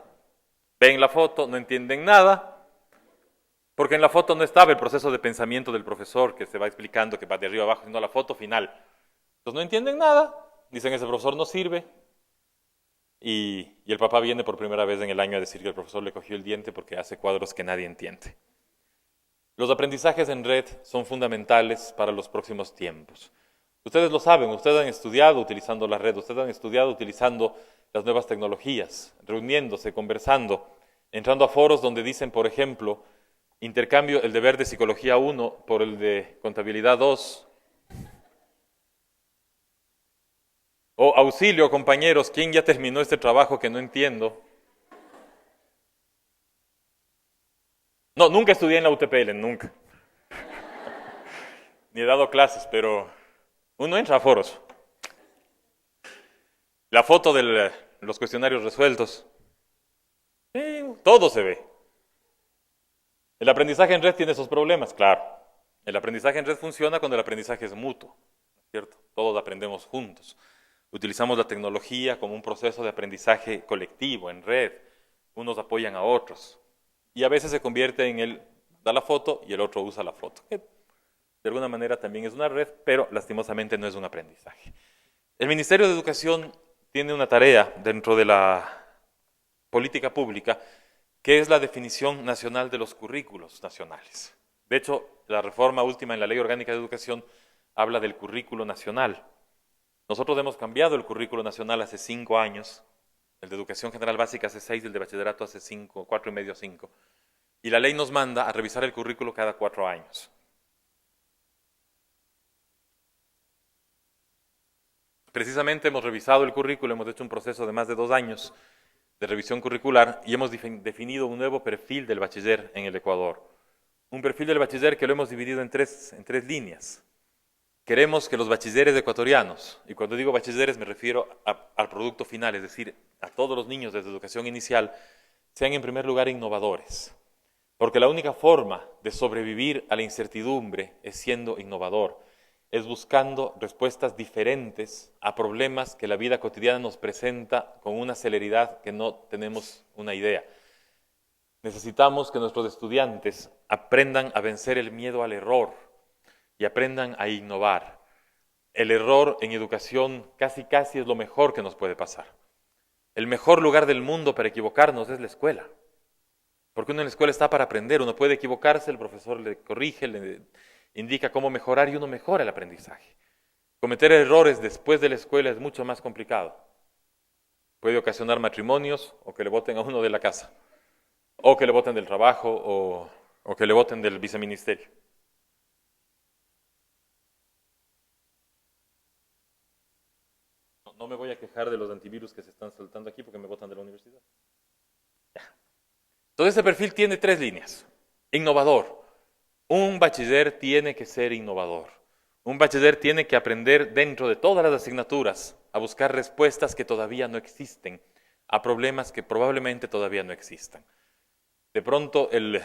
ven la foto, no entienden nada, porque en la foto no estaba el proceso de pensamiento del profesor que se va explicando, que va de arriba abajo, sino la foto final. Entonces no entienden nada, dicen ese profesor no sirve, y el papá viene por primera vez en el año a decir que el profesor le cogió el diente porque hace cuadros que nadie entiende. Los aprendizajes en red son fundamentales para los próximos tiempos. Ustedes lo saben, ustedes han estudiado utilizando la red, ustedes han estudiado utilizando las nuevas tecnologías, reuniéndose, conversando, entrando a foros donde dicen, por ejemplo, intercambio el deber de psicología 1 por el de contabilidad 2, o auxilio, compañeros, ¿quién ya terminó este trabajo que no entiendo? No, nunca estudié en la UTPL, nunca. Ni he dado clases, pero uno entra a foros. La foto de los cuestionarios resueltos. Todo se ve. El aprendizaje en red tiene esos problemas, claro. El aprendizaje en red funciona cuando el aprendizaje es mutuo, ¿cierto? Todos aprendemos juntos. Utilizamos la tecnología como un proceso de aprendizaje colectivo, en red. Unos apoyan a otros. Y a veces se convierte en el da la foto y el otro usa la foto. Que de alguna manera también es una red, pero lastimosamente no es un aprendizaje. El Ministerio de Educación tiene una tarea dentro de la política pública, que es la definición nacional de los currículos nacionales. De hecho, la reforma última en la Ley Orgánica de Educación habla del currículo nacional. Nosotros hemos cambiado el currículo nacional hace 5 años, el de Educación General Básica hace 6, el de Bachillerato hace 5, 4 y medio, 5. Y la ley nos manda a revisar el currículo cada 4 años. Precisamente hemos revisado el currículo, hemos hecho un proceso de más de 2 años de revisión curricular y hemos definido un nuevo perfil del bachiller en el Ecuador. Un perfil del bachiller que lo hemos dividido en tres líneas. Queremos que los bachilleres ecuatorianos, y cuando digo bachilleres me refiero al producto final, es decir, a todos los niños desde educación inicial, sean en primer lugar innovadores. Porque la única forma de sobrevivir a la incertidumbre es siendo innovador, es buscando respuestas diferentes a problemas que la vida cotidiana nos presenta con una celeridad que no tenemos una idea. Necesitamos que nuestros estudiantes aprendan a vencer el miedo al error y aprendan a innovar. El error en educación casi es lo mejor que nos puede pasar. El mejor lugar del mundo para equivocarnos es la escuela. Porque uno en la escuela está para aprender, uno puede equivocarse, el profesor le corrige, le indica cómo mejorar y uno mejora el aprendizaje. Cometer errores después de la escuela es mucho más complicado. Puede ocasionar matrimonios o que le boten a uno de la casa, o que le boten del trabajo o que le boten del viceministerio. No me voy a quejar de los antivirus que se están saltando aquí porque me botan de la universidad. Ya. Entonces este perfil tiene 3 líneas. Innovador. Un bachiller tiene que ser innovador. Un bachiller tiene que aprender dentro de todas las asignaturas a buscar respuestas que todavía no existen, a problemas que probablemente todavía no existan. De pronto el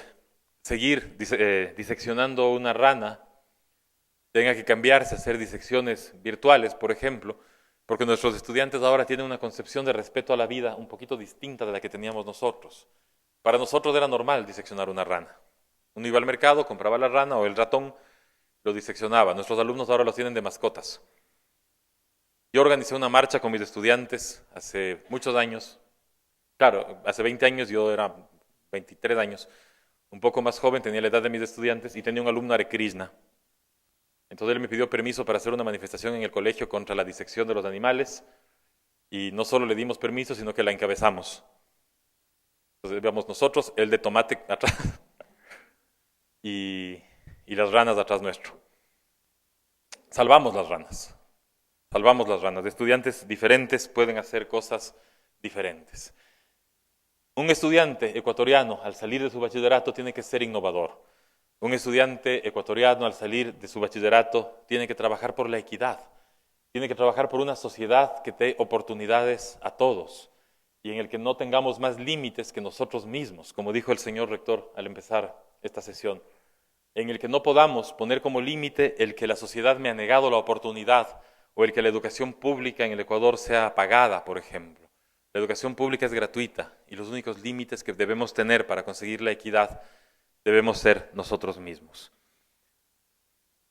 seguir diseccionando una rana tenga que cambiarse a hacer disecciones virtuales, por ejemplo, porque nuestros estudiantes ahora tienen una concepción de respeto a la vida un poquito distinta de la que teníamos nosotros. Para nosotros era normal diseccionar una rana. Uno iba al mercado, compraba la rana o el ratón, lo diseccionaba. Nuestros alumnos ahora los tienen de mascotas. Yo organicé una marcha con mis estudiantes hace muchos años. Claro, hace 20 años, yo era 23 años, un poco más joven, tenía la edad de mis estudiantes y tenía un alumno Hare Krishna. Entonces él me pidió permiso para hacer una manifestación en el colegio contra la disección de los animales y no solo le dimos permiso, sino que la encabezamos. Entonces íbamos nosotros, el de tomate atrás y las ranas atrás nuestro. Salvamos las ranas. Salvamos las ranas. Estudiantes diferentes pueden hacer cosas diferentes. Un estudiante ecuatoriano al salir de su bachillerato tiene que ser innovador. Un estudiante ecuatoriano al salir de su bachillerato tiene que trabajar por la equidad, tiene que trabajar por una sociedad que dé oportunidades a todos y en el que no tengamos más límites que nosotros mismos, como dijo el señor rector al empezar esta sesión, en el que no podamos poner como límite el que la sociedad me ha negado la oportunidad o el que la educación pública en el Ecuador sea pagada, por ejemplo. La educación pública es gratuita y los únicos límites que debemos tener para conseguir la equidad debemos ser nosotros mismos.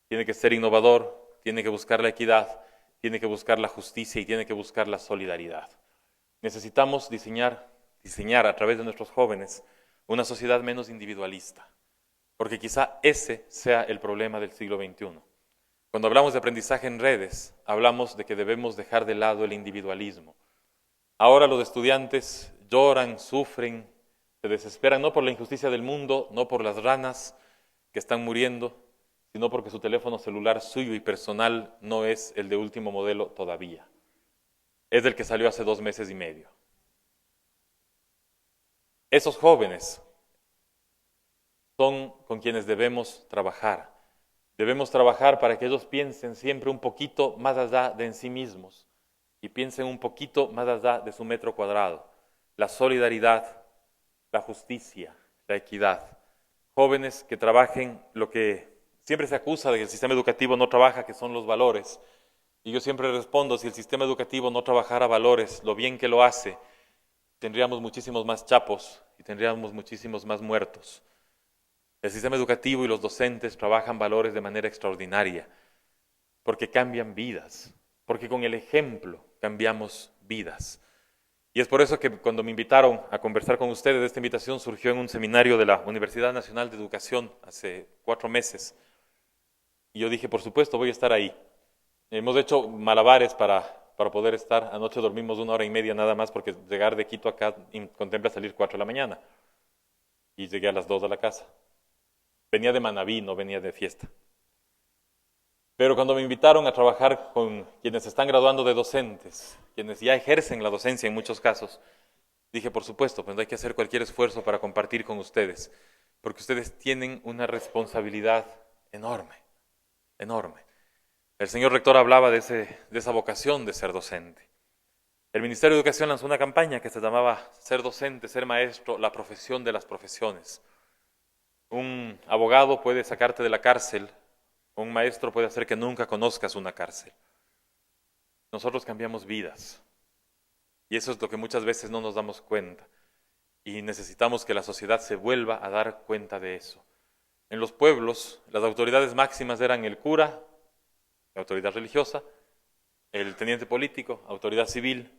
Tiene que ser innovador, tiene que buscar la equidad, tiene que buscar la justicia y tiene que buscar la solidaridad. Necesitamos diseñar a través de nuestros jóvenes una sociedad menos individualista, porque quizá ese sea el problema del siglo XXI. Cuando hablamos de aprendizaje en redes, hablamos de que debemos dejar de lado el individualismo. Ahora los estudiantes lloran, sufren, se desesperan no por la injusticia del mundo, no por las ranas que están muriendo, sino porque su teléfono celular suyo y personal no es el de último modelo todavía. Es del que salió hace 2 meses y medio. Esos jóvenes son con quienes debemos trabajar. Debemos trabajar para que ellos piensen siempre un poquito más allá de en sí mismos y piensen un poquito más allá de su metro cuadrado. La solidaridad, la justicia, la equidad. Jóvenes que trabajen lo que siempre se acusa de que el sistema educativo no trabaja, que son los valores. Y yo siempre respondo, si el sistema educativo no trabajara valores, lo bien que lo hace, tendríamos muchísimos más chapos y tendríamos muchísimos más muertos. El sistema educativo y los docentes trabajan valores de manera extraordinaria, porque cambian vidas, porque con el ejemplo cambiamos vidas. Y es por eso que cuando me invitaron a conversar con ustedes, esta invitación surgió en un seminario de la Universidad Nacional de Educación hace 4 meses. Y yo dije, por supuesto, voy a estar ahí. Hemos hecho malabares para poder estar. Anoche dormimos 1 hora y media nada más porque llegar de Quito acá contempla salir 4 de la mañana. Y llegué a las 2 a la casa. Venía de Manabí, no venía de fiesta. Pero cuando me invitaron a trabajar con quienes están graduando de docentes, quienes ya ejercen la docencia en muchos casos, dije, por supuesto, pues hay que hacer cualquier esfuerzo para compartir con ustedes, porque ustedes tienen una responsabilidad enorme, enorme. El señor rector hablaba de esa vocación de ser docente. El Ministerio de Educación lanzó una campaña que se llamaba Ser docente, ser maestro, la profesión de las profesiones. Un abogado puede sacarte de la cárcel, un maestro puede hacer que nunca conozcas una cárcel. Nosotros cambiamos vidas y eso es lo que muchas veces no nos damos cuenta y necesitamos que la sociedad se vuelva a dar cuenta de eso. En los pueblos, las autoridades máximas eran el cura, la autoridad religiosa, el teniente político, autoridad civil,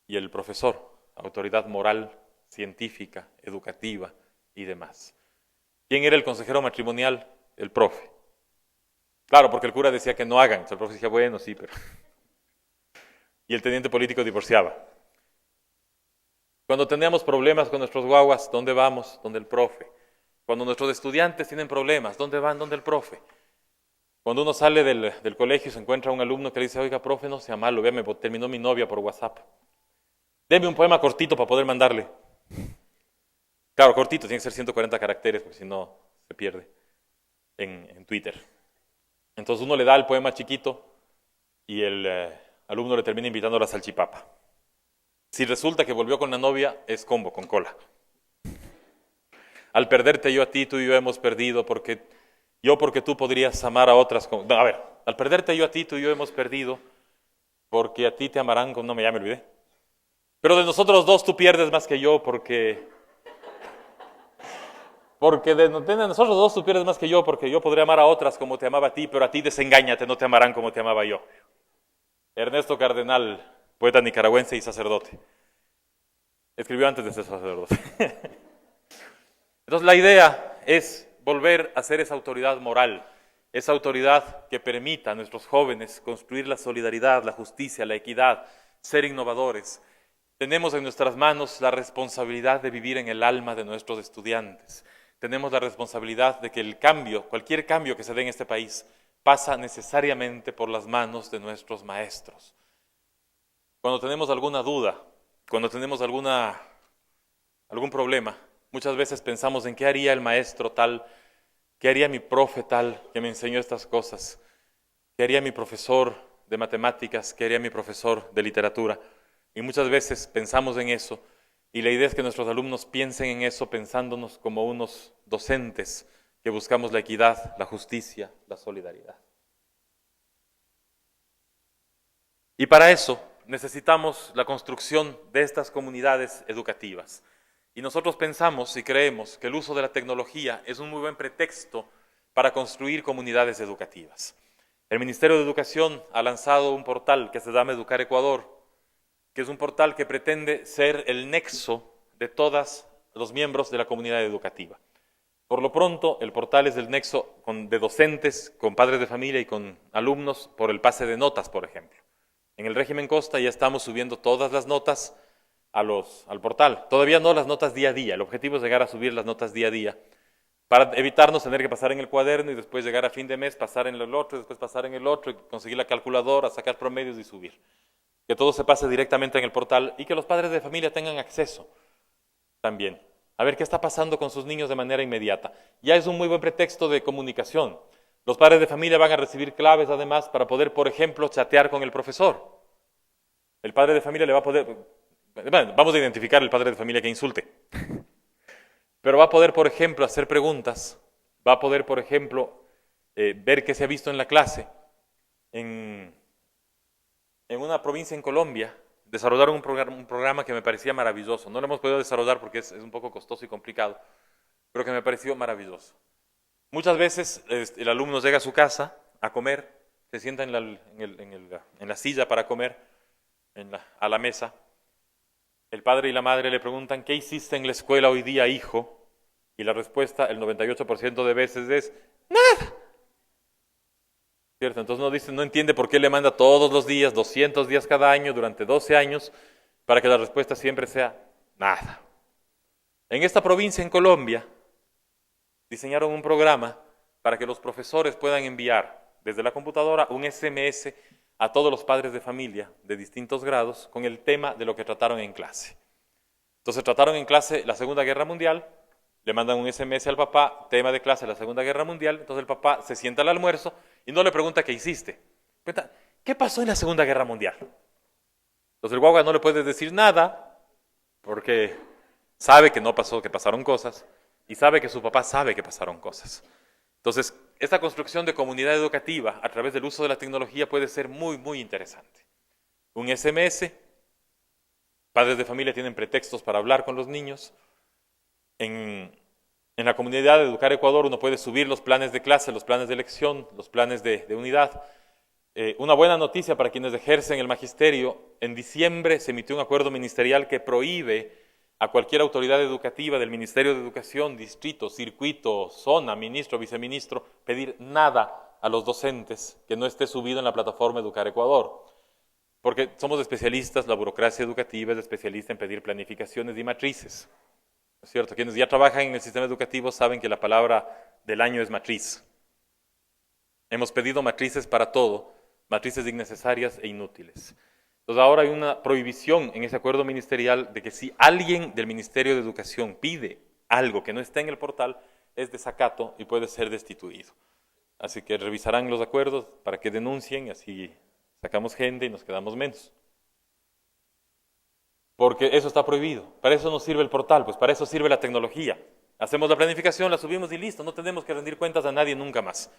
y el profesor, autoridad moral, científica, educativa y demás. ¿Quién era el consejero matrimonial? El profe. Claro, porque el cura decía que no hagan, entonces el profe decía, bueno, sí, pero... Y el teniente político divorciaba. Cuando teníamos problemas con nuestros guaguas, ¿dónde vamos? Donde el profe. Cuando nuestros estudiantes tienen problemas, ¿dónde van? Donde el profe. Cuando uno sale del colegio y se encuentra un alumno que le dice, oiga, profe, no sea malo, me terminó mi novia por WhatsApp. Deme un poema cortito para poder mandarle. Claro, cortito, tiene que ser 140 caracteres, porque si no se pierde en Twitter. Entonces uno le da el poema chiquito y el alumno le termina invitando a la salchipapa. Si resulta que volvió con la novia, es combo, con cola. Al perderte yo a ti, tú y yo hemos perdido, porque tú podrías amar a otras. No, a ver, al perderte yo a ti, tú y yo hemos perdido, porque a ti te amarán con... No, ya me olvidé. Pero de nosotros dos tú pierdes más que yo, porque de nosotros dos tú pierdes más que yo, porque yo podría amar a otras como te amaba a ti, pero a ti desengáñate, no te amarán como te amaba yo. Ernesto Cardenal, poeta nicaragüense y sacerdote. Escribió antes de ser sacerdote. Entonces la idea es volver a ser esa autoridad moral, esa autoridad que permita a nuestros jóvenes construir la solidaridad, la justicia, la equidad, ser innovadores. Tenemos en nuestras manos la responsabilidad de vivir en el alma de nuestros estudiantes. Tenemos la responsabilidad de que el cambio, cualquier cambio que se dé en este país, pasa necesariamente por las manos de nuestros maestros. Cuando tenemos alguna duda, cuando tenemos algún problema, muchas veces pensamos en qué haría el maestro tal, qué haría mi profe tal que me enseñó estas cosas, qué haría mi profesor de matemáticas, qué haría mi profesor de literatura. Y muchas veces pensamos en eso, y la idea es que nuestros alumnos piensen en eso pensándonos como unos docentes que buscamos la equidad, la justicia, la solidaridad. Y para eso necesitamos la construcción de estas comunidades educativas. Y nosotros pensamos y creemos que el uso de la tecnología es un muy buen pretexto para construir comunidades educativas. El Ministerio de Educación ha lanzado un portal que se llama Educar Ecuador, que es un portal que pretende ser el nexo de todos los miembros de la comunidad educativa. Por lo pronto, el portal es el nexo de docentes, con padres de familia y con alumnos por el pase de notas, por ejemplo. En el régimen Costa ya estamos subiendo todas las notas al portal. Todavía no las notas día a día. El objetivo es llegar a subir las notas día a día para evitarnos tener que pasar en el cuaderno y después llegar a fin de mes, pasar en el otro, y después pasar en el otro, y conseguir la calculadora, sacar promedios y subir. Que todo se pase directamente en el portal y que los padres de familia tengan acceso también. A ver qué está pasando con sus niños de manera inmediata. Ya es un muy buen pretexto de comunicación. Los padres de familia van a recibir claves además para poder, por ejemplo, chatear con el profesor. El padre de familia le va a poder... Bueno, vamos a identificar el padre de familia que insulte. Pero va a poder, por ejemplo, hacer preguntas. Va a poder, por ejemplo, ver qué se ha visto en la clase. En una provincia en Colombia, desarrollaron un programa que me parecía maravilloso. No lo hemos podido desarrollar porque es un poco costoso y complicado, pero que me pareció maravilloso. Muchas veces el alumno llega a su casa a comer, se sienta en la silla para comer, a la mesa. El padre y la madre le preguntan, ¿qué hiciste en la escuela hoy día, hijo? Y la respuesta, el 98% de veces es, nada. ¿Cierto? Entonces no entiende por qué le manda todos los días, 200 días cada año, durante 12 años, para que la respuesta siempre sea nada. En esta provincia, en Colombia, diseñaron un programa para que los profesores puedan enviar desde la computadora un SMS a todos los padres de familia de distintos grados con el tema de lo que trataron en clase. Entonces trataron en clase la Segunda Guerra Mundial, le mandan un SMS al papá, tema de clase la Segunda Guerra Mundial, entonces el papá se sienta al almuerzo y no le pregunta qué hiciste. Pregunta, ¿qué pasó en la Segunda Guerra Mundial? Entonces el guagua no le puede decir nada porque sabe que no pasó, que pasaron cosas y sabe que su papá sabe que pasaron cosas. Entonces, esta construcción de comunidad educativa a través del uso de la tecnología puede ser muy, muy interesante. Un SMS, padres de familia tienen pretextos para hablar con los niños. En la comunidad de Educar Ecuador uno puede subir los planes de clase, los planes de elección, los planes de unidad. Una buena noticia para quienes ejercen el magisterio, en diciembre se emitió un acuerdo ministerial que prohíbe a cualquier autoridad educativa del Ministerio de Educación, distrito, circuito, zona, ministro, viceministro, pedir nada a los docentes que no esté subido en la plataforma Educar Ecuador. Porque somos especialistas, la burocracia educativa es especialista en pedir planificaciones y matrices. ¿No es cierto? Quienes ya trabajan en el sistema educativo saben que la palabra del año es matriz. Hemos pedido matrices para todo, matrices innecesarias e inútiles. Entonces ahora hay una prohibición en ese acuerdo ministerial de que si alguien del Ministerio de Educación pide algo que no está en el portal, es desacato y puede ser destituido. Así que revisarán los acuerdos para que denuncien y así sacamos gente y nos quedamos menos. Porque eso está prohibido. Para eso nos sirve el portal, pues para eso sirve la tecnología. Hacemos la planificación, la subimos y listo, no tenemos que rendir cuentas a nadie nunca más,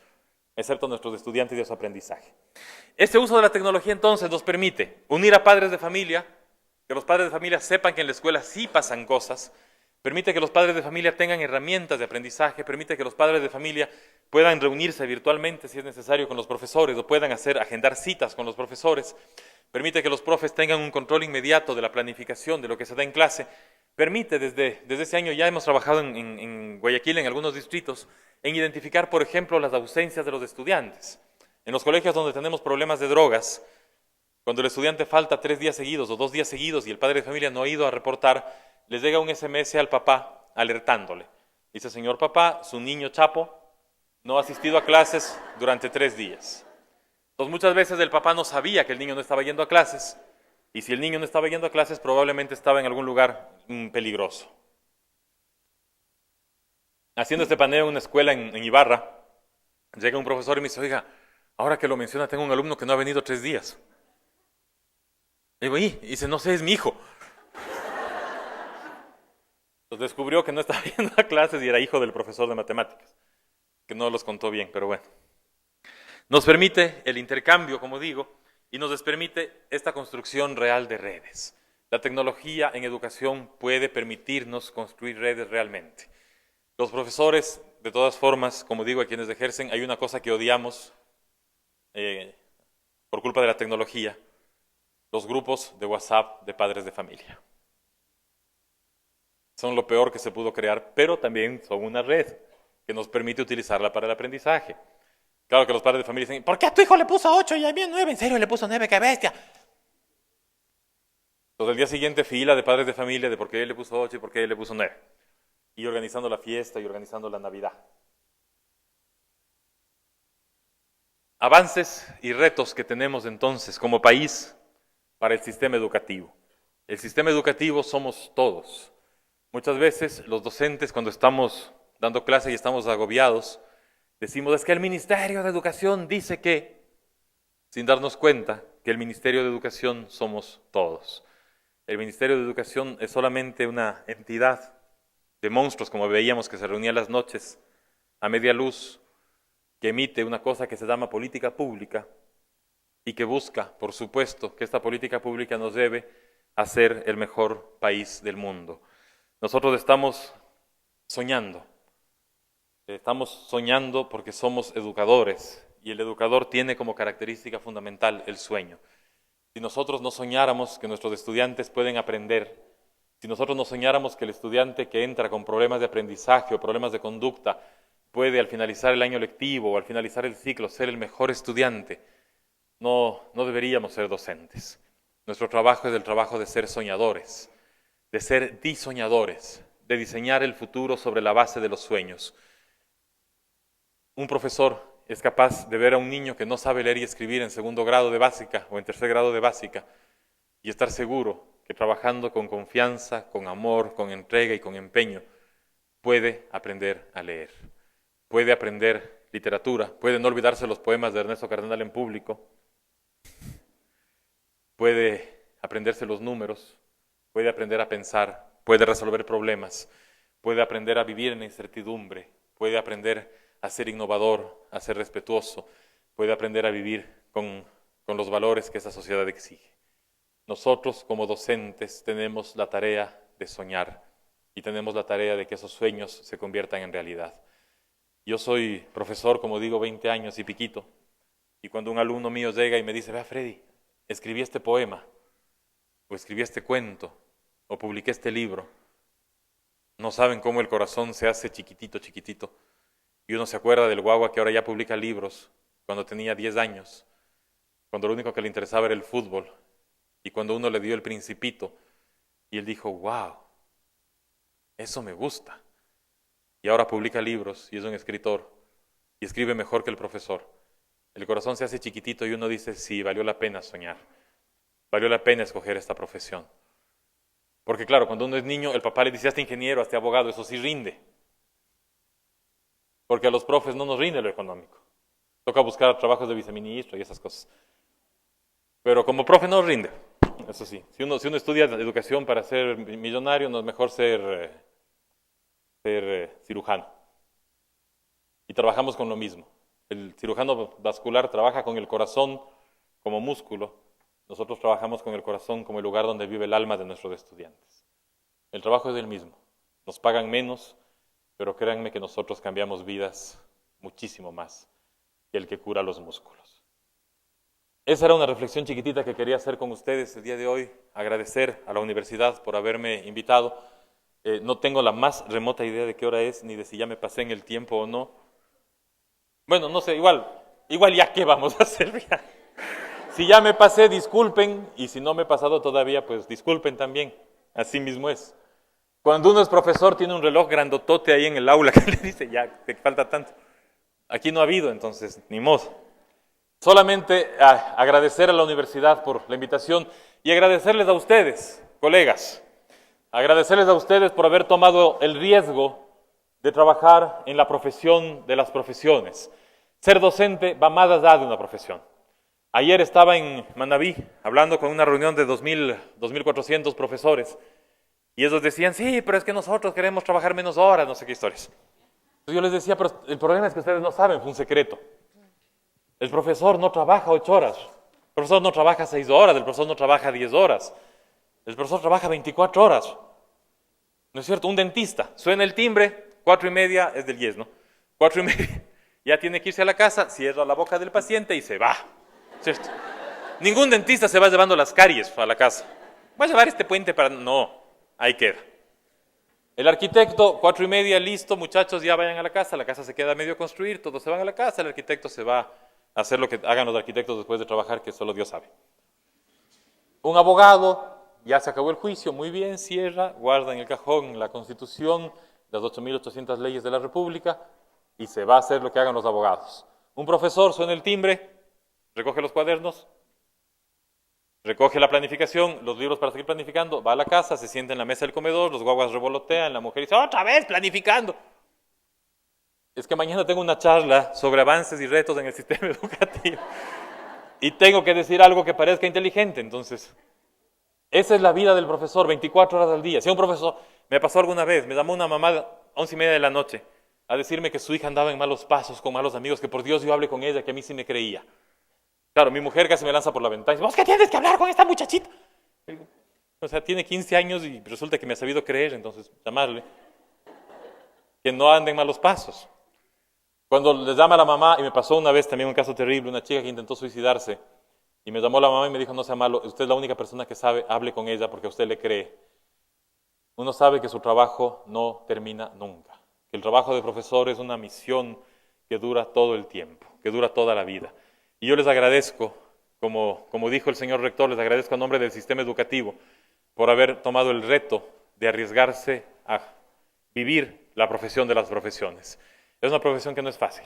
excepto a nuestros estudiantes y a su aprendizaje. Este uso de la tecnología entonces nos permite unir a padres de familia, que los padres de familia sepan que en la escuela sí pasan cosas, permite que los padres de familia tengan herramientas de aprendizaje, permite que los padres de familia puedan reunirse virtualmente si es necesario con los profesores o puedan agendar citas con los profesores, permite que los profes tengan un control inmediato de la planificación, de lo que se da en clase, permite desde ese año, ya hemos trabajado en Guayaquil, en algunos distritos, en identificar, por ejemplo, las ausencias de los estudiantes. En los colegios donde tenemos problemas de drogas, cuando el estudiante falta 3 días seguidos o 2 días seguidos y el padre de familia no ha ido a reportar, les llega un SMS al papá alertándole. Dice, señor papá, su niño Chapo no ha asistido a clases durante 3 días. Entonces muchas veces el papá no sabía que el niño no estaba yendo a clases y si el niño no estaba yendo a clases probablemente estaba en algún lugar peligroso. Haciendo este paneo en una escuela en Ibarra, llega un profesor y me dice, oiga, ahora que lo menciona tengo un alumno que no ha venido 3 días. Y digo, y dice, no sé, es mi hijo. Entonces descubrió que no estaba yendo a clases y era hijo del profesor de matemáticas, que no los contó bien, pero bueno. Nos permite el intercambio, como digo, y nos permite esta construcción real de redes. La tecnología en educación puede permitirnos construir redes realmente. Los profesores, de todas formas, como digo, a quienes ejercen, hay una cosa que odiamos por culpa de la tecnología, los grupos de WhatsApp de padres de familia. Son lo peor que se pudo crear, pero también son una red que nos permite utilizarla para el aprendizaje. Claro que los padres de familia dicen, ¿por qué a tu hijo le puso 8 y a mí 9? ¿En serio le puso 9? ¡Qué bestia! Entonces el día siguiente fila de padres de familia de por qué él le puso 8 y por qué él le puso 9. Y organizando la fiesta y organizando la Navidad. Avances y retos que tenemos entonces como país para el sistema educativo. El sistema educativo somos todos. Muchas veces los docentes, cuando estamos dando clase y estamos agobiados, decimos, es que el Ministerio de Educación dice que, sin darnos cuenta que el Ministerio de Educación somos todos. El Ministerio de Educación es solamente una entidad de monstruos, como veíamos, que se reunía las noches a media luz, que emite una cosa que se llama política pública y que busca, por supuesto, que esta política pública nos lleve a ser el mejor país del mundo. Nosotros estamos soñando porque somos educadores y el educador tiene como característica fundamental el sueño. Si nosotros no soñáramos que nuestros estudiantes pueden aprender, si nosotros no soñáramos que el estudiante que entra con problemas de aprendizaje o problemas de conducta puede al finalizar el año lectivo o al finalizar el ciclo ser el mejor estudiante, no deberíamos ser docentes. Nuestro trabajo es el trabajo de ser soñadores, de ser diseñadores, de diseñar el futuro sobre la base de los sueños. Un profesor es capaz de ver a un niño que no sabe leer y escribir en segundo grado de básica o en tercer grado de básica y estar seguro que trabajando con confianza, con amor, con entrega y con empeño, puede aprender a leer, puede aprender literatura, puede no olvidarse los poemas de Ernesto Cardenal en público, puede aprenderse los números, puede aprender a pensar, puede resolver problemas, puede aprender a vivir en la incertidumbre, puede aprender a ser innovador, a ser respetuoso, puede aprender a vivir con los valores que esa sociedad exige. Nosotros como docentes tenemos la tarea de soñar y tenemos la tarea de que esos sueños se conviertan en realidad. Yo soy profesor, como digo, 20 años y piquito, y cuando un alumno mío llega y me dice, vea Freddy, escribí este poema, o escribí este cuento, o publiqué este libro, no saben cómo el corazón se hace chiquitito, chiquitito, y uno se acuerda del guagua que ahora ya publica libros, cuando tenía 10 años, cuando lo único que le interesaba era el fútbol, y cuando uno le dio el Principito, y él dijo, wow, eso me gusta. Y ahora publica libros, y es un escritor, y escribe mejor que el profesor. El corazón se hace chiquitito y uno dice, sí, valió la pena soñar, valió la pena escoger esta profesión. Porque claro, cuando uno es niño, el papá le dice, hazte ingeniero, hazte abogado, eso sí rinde. Porque a los profes no nos rinde lo económico. Toca buscar trabajos de viceministro y esas cosas. Pero como profe no rinde, eso sí. Si uno estudia educación para ser millonario, no es mejor ser cirujano. Y trabajamos con lo mismo. El cirujano vascular trabaja con el corazón como músculo. Nosotros trabajamos con el corazón como el lugar donde vive el alma de nuestros estudiantes. El trabajo es el mismo. Nos pagan menos, pero créanme que nosotros cambiamos vidas muchísimo más que el que cura los músculos. Esa era una reflexión chiquitita que quería hacer con ustedes el día de hoy. Agradecer a la universidad por haberme invitado. No tengo la más remota idea de qué hora es, ni de si ya me pasé en el tiempo o no. Bueno, no sé, igual ya qué vamos a hacer. Si ya me pasé, disculpen, y si no me he pasado todavía, pues disculpen también. Así mismo es. Cuando uno es profesor, tiene un reloj grandotote ahí en el aula que le dice, ya, te falta tanto. Aquí no ha habido, entonces, ni modo. Solamente agradecer a la universidad por la invitación y agradecerles a ustedes, colegas, agradecerles a ustedes por haber tomado el riesgo de trabajar en la profesión de las profesiones. Ser docente va más allá de una profesión. Ayer estaba en Manabí hablando con una reunión de 2.400 profesores y ellos decían, sí, pero es que nosotros queremos trabajar menos horas, no sé qué historias. Entonces yo les decía, pero el problema es que ustedes no saben, fue un secreto. El profesor no trabaja 8 horas, el profesor no trabaja 6 horas, el profesor no trabaja 10 horas, el profesor trabaja 24 horas. ¿No es cierto? Un dentista, suena el timbre, 4:30 es del 10, ¿no? 4:30, ya tiene que irse a la casa, cierra la boca del paciente y se va. ¿Cierto? Ningún dentista se va llevando las caries a la casa. Va a llevar este puente para... No, ahí queda. El arquitecto, 4:30, listo, muchachos, ya vayan a la casa se queda medio construir, todos se van a la casa, el arquitecto se va a hacer lo que hagan los arquitectos después de trabajar, que solo Dios sabe. Un abogado, ya se acabó el juicio, muy bien, cierra, guarda en el cajón la Constitución, las 8.800 leyes de la República, y se va a hacer lo que hagan los abogados. Un profesor suena el timbre, recoge los cuadernos, recoge la planificación, los libros para seguir planificando, va a la casa, se sienta en la mesa del comedor, los guaguas revolotean, la mujer dice, ¡otra vez planificando! Es que mañana tengo una charla sobre avances y retos en el sistema educativo y tengo que decir algo que parezca inteligente, entonces, esa es la vida del profesor, 24 horas al día. Si un profesor, me pasó alguna vez, me llamó una mamá a 11:30 de la noche a decirme que su hija andaba en malos pasos con malos amigos, que por Dios yo hable con ella, que a mí sí me creía. Claro, mi mujer casi me lanza por la ventana y dice, ¿vos qué tienes que hablar con esta muchachita? O sea, tiene 15 años y resulta que me ha sabido creer, entonces llamarle. Que no ande en malos pasos. Cuando les llama a la mamá, y me pasó una vez también un caso terrible, una chica que intentó suicidarse, y me llamó la mamá y me dijo, no sea malo, usted es la única persona que sabe, hable con ella porque a usted le cree. Uno sabe que su trabajo no termina nunca, que el trabajo de profesor es una misión que dura todo el tiempo, que dura toda la vida. Y yo les agradezco, como dijo el señor rector, les agradezco en nombre del sistema educativo por haber tomado el reto de arriesgarse a vivir la profesión de las profesiones. Es una profesión que no es fácil.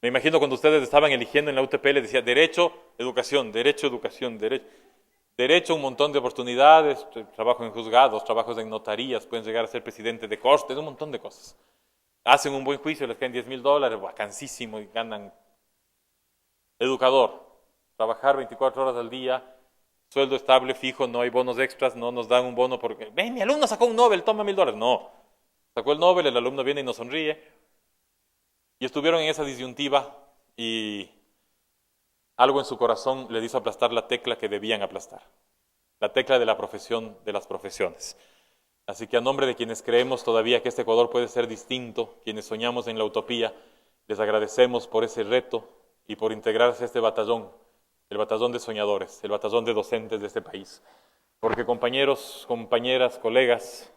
Me imagino cuando ustedes estaban eligiendo en la UTP, les decía derecho, educación, derecho, educación, derecho, un montón de oportunidades, trabajo en juzgados, trabajos en notarías, pueden llegar a ser presidente de cortes, un montón de cosas. Hacen un buen juicio, les caen $10,000, vacancísimo, y ganan. Educador, trabajar 24 horas al día, sueldo estable, fijo, no hay bonos extras, no nos dan un bono porque, ven, mi alumno sacó un Nobel, toma $1,000. No, sacó el Nobel, el alumno viene y nos sonríe. Y estuvieron en esa disyuntiva y algo en su corazón les hizo aplastar la tecla que debían aplastar. La tecla de la profesión de las profesiones. Así que a nombre de quienes creemos todavía que este Ecuador puede ser distinto, quienes soñamos en la utopía, les agradecemos por ese reto y por integrarse a este batallón, el batallón de soñadores, el batallón de docentes de este país. Porque compañeros, compañeras, colegas,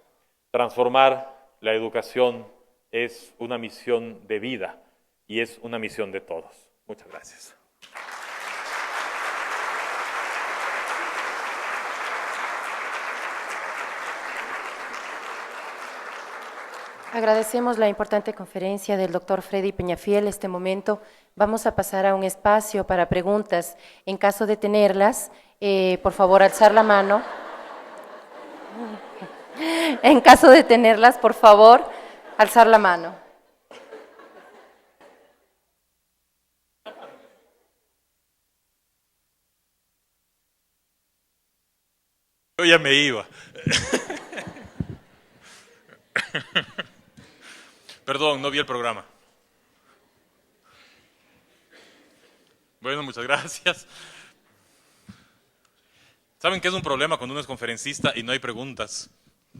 transformar la educación es una misión de vida y es una misión de todos. Muchas gracias. Agradecemos la importante conferencia del doctor Freddy Peñafiel. En este momento vamos a pasar a un espacio para preguntas. En caso de tenerlas, por favor, alzar la mano. En caso de tenerlas, por favor, alzar la mano. Yo ya me iba. Perdón, no vi el programa. Bueno, muchas gracias. ¿Saben qué es un problema cuando uno es conferencista y no hay preguntas?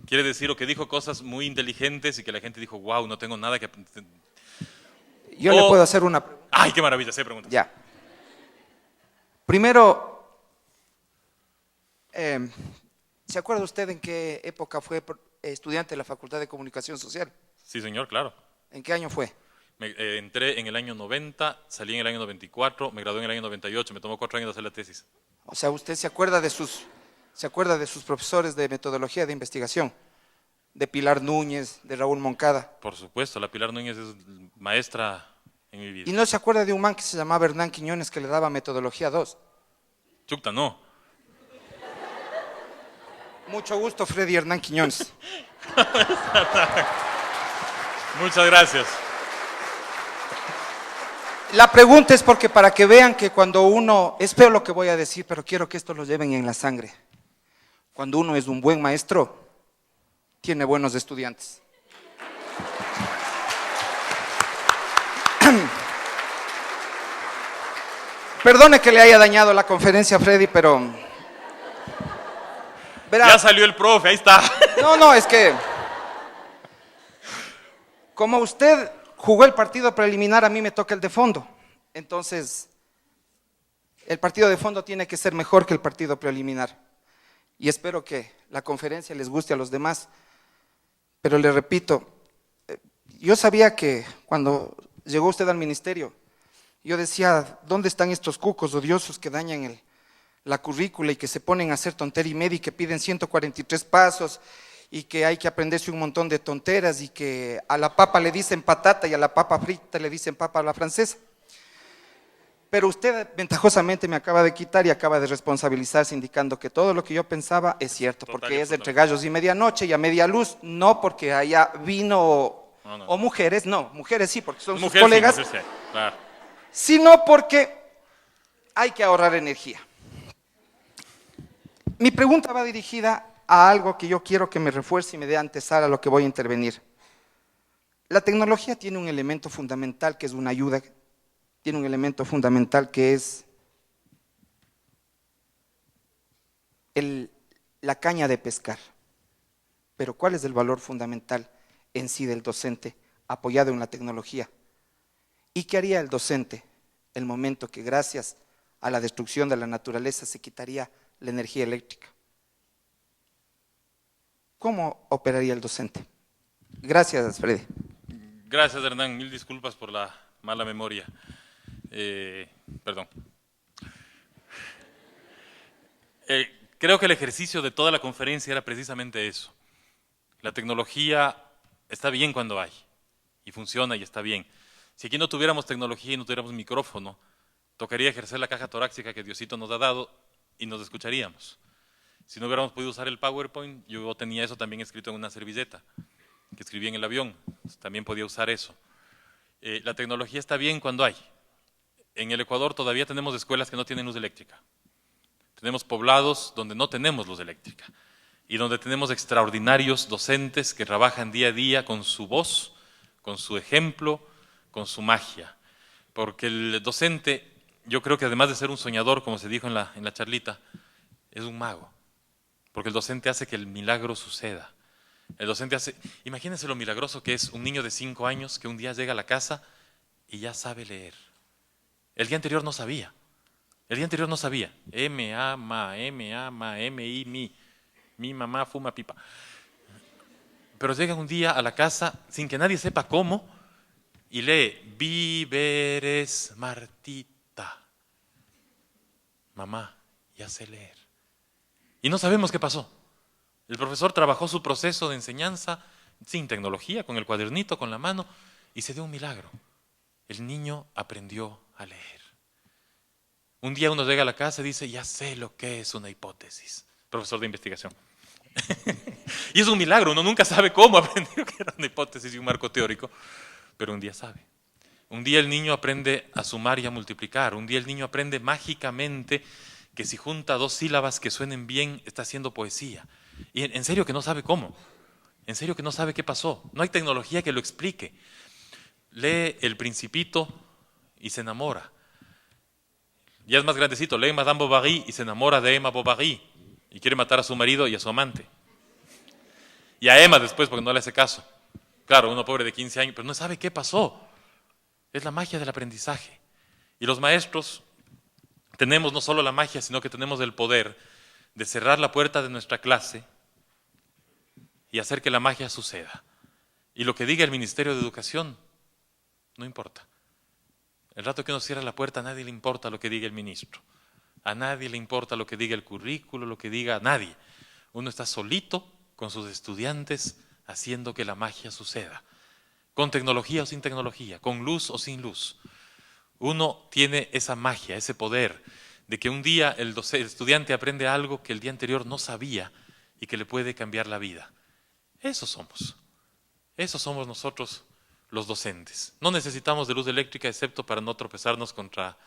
Quiere decir o que dijo cosas muy inteligentes y que la gente dijo, wow, no tengo nada que... Yo le puedo hacer una pregunta. ¡Ay, qué maravilla! Sí, preguntas. Ya. Primero, ¿se acuerda usted en qué época fue estudiante de la Facultad de Comunicación Social? Sí, señor, claro. ¿En qué año fue? Entré en el año 90, salí en el año 94, me gradué en el año 98, me tomó 4 años hacer la tesis. O sea, ¿usted se acuerda de sus profesores de metodología de investigación? De Pilar Núñez, de Raúl Moncada. Por supuesto, la Pilar Núñez es maestra en mi vida. ¿Y no se acuerda de un man que se llamaba Hernán Quiñones que le daba metodología 2? Chucta, no. Mucho gusto, Freddy Hernán Quiñones. Muchas gracias. La pregunta es porque para que vean que cuando uno, es feo lo que voy a decir, pero quiero que esto lo lleven en la sangre. Cuando uno es un buen maestro, tiene buenos estudiantes. Perdone que le haya dañado la conferencia a Freddy, pero... Verá, Ya salió el profe, ahí está. no, es que... Como usted jugó el partido preliminar, a mí me toca el de fondo. Entonces, el partido de fondo tiene que ser mejor que el partido preliminar. Y espero que la conferencia les guste a los demás. Pero le repito, yo sabía que cuando llegó usted al ministerio, yo decía, ¿dónde están estos cucos odiosos que dañan la currícula y que se ponen a hacer tontería y media y que piden 143 pasos y que hay que aprenderse un montón de tonteras y que a la papa le dicen patata y a la papa frita le dicen papa a la francesa? Pero usted ventajosamente me acaba de quitar y acaba de responsabilizarse indicando que todo lo que yo pensaba es cierto, porque es entre gallos y medianoche y a media luz, no porque haya vino o mujeres, no, mujeres sí, porque son sus colegas, Sí, claro. sino porque hay que ahorrar energía. Mi pregunta va dirigida a algo que yo quiero que me refuerce y me dé antesala a lo que voy a intervenir. La tecnología tiene un elemento fundamental que es una ayuda, tiene un elemento fundamental que es la caña de pescar. Pero ¿cuál es el valor fundamental en sí del docente apoyado en la tecnología? ¿Y qué haría el docente el momento que gracias a la destrucción de la naturaleza se quitaría la energía eléctrica? ¿Cómo operaría el docente? Gracias, Freddy. Gracias, Hernán. Mil disculpas por la mala memoria. Perdón. Creo que el ejercicio de toda la conferencia era precisamente eso. La tecnología está bien cuando hay, y funciona y está bien. Si aquí no tuviéramos tecnología y no tuviéramos micrófono, tocaría ejercer la caja torácica que Diosito nos ha dado y nos escucharíamos. Si no hubiéramos podido usar el PowerPoint, yo tenía eso también escrito en una servilleta, que escribí en el avión, también podía usar eso. La tecnología está bien cuando hay. En el Ecuador todavía tenemos escuelas que no tienen luz eléctrica. Tenemos poblados donde no tenemos luz eléctrica y donde tenemos extraordinarios docentes que trabajan día a día con su voz, con su ejemplo, con su magia. Porque el docente, yo creo que además de ser un soñador, como se dijo en la charlita, es un mago. Porque el docente hace que el milagro suceda. El docente hace, imagínense lo milagroso que es un niño de 5 años que un día llega a la casa y ya sabe leer. El día anterior no sabía. El día anterior no sabía. M, A, ma, M, I, mi. Mi mamá fuma pipa. Pero llega un día a la casa sin que nadie sepa cómo y lee víveres Martita. Mamá, ya sé leer. Y no sabemos qué pasó. El profesor trabajó su proceso de enseñanza sin tecnología, con el cuadernito, con la mano, y se dio un milagro. El niño aprendió a leer. Un día uno llega a la casa y dice, ya sé lo que es una hipótesis. Profesor de investigación. Y es un milagro, uno nunca sabe cómo aprendió que era una hipótesis y un marco teórico, pero un día sabe. Un día el niño aprende a sumar y a multiplicar. Un día el niño aprende mágicamente que si junta 2 sílabas que suenen bien, está haciendo poesía. Y en serio que no sabe cómo. En serio que no sabe qué pasó. No hay tecnología que lo explique. Lee El Principito y se enamora. Ya es más grandecito, lee Madame Bovary y se enamora de Emma Bovary y quiere matar a su marido y a su amante. Y a Emma después porque no le hace caso. Claro, uno pobre de 15 años, pero no sabe qué pasó. Es la magia del aprendizaje. Y los maestros tenemos no solo la magia, sino que tenemos el poder de cerrar la puerta de nuestra clase y hacer que la magia suceda. Y lo que diga el Ministerio de Educación, no importa. El rato que uno cierra la puerta, a nadie le importa lo que diga el ministro. A nadie le importa lo que diga el currículo, lo que diga a nadie. Uno está solito con sus estudiantes haciendo que la magia suceda. Con tecnología o sin tecnología, con luz o sin luz. Uno tiene esa magia, ese poder de que un día el estudiante aprende algo que el día anterior no sabía y que le puede cambiar la vida. Esos somos nosotros los docentes. No necesitamos de luz eléctrica excepto para no tropezarnos contra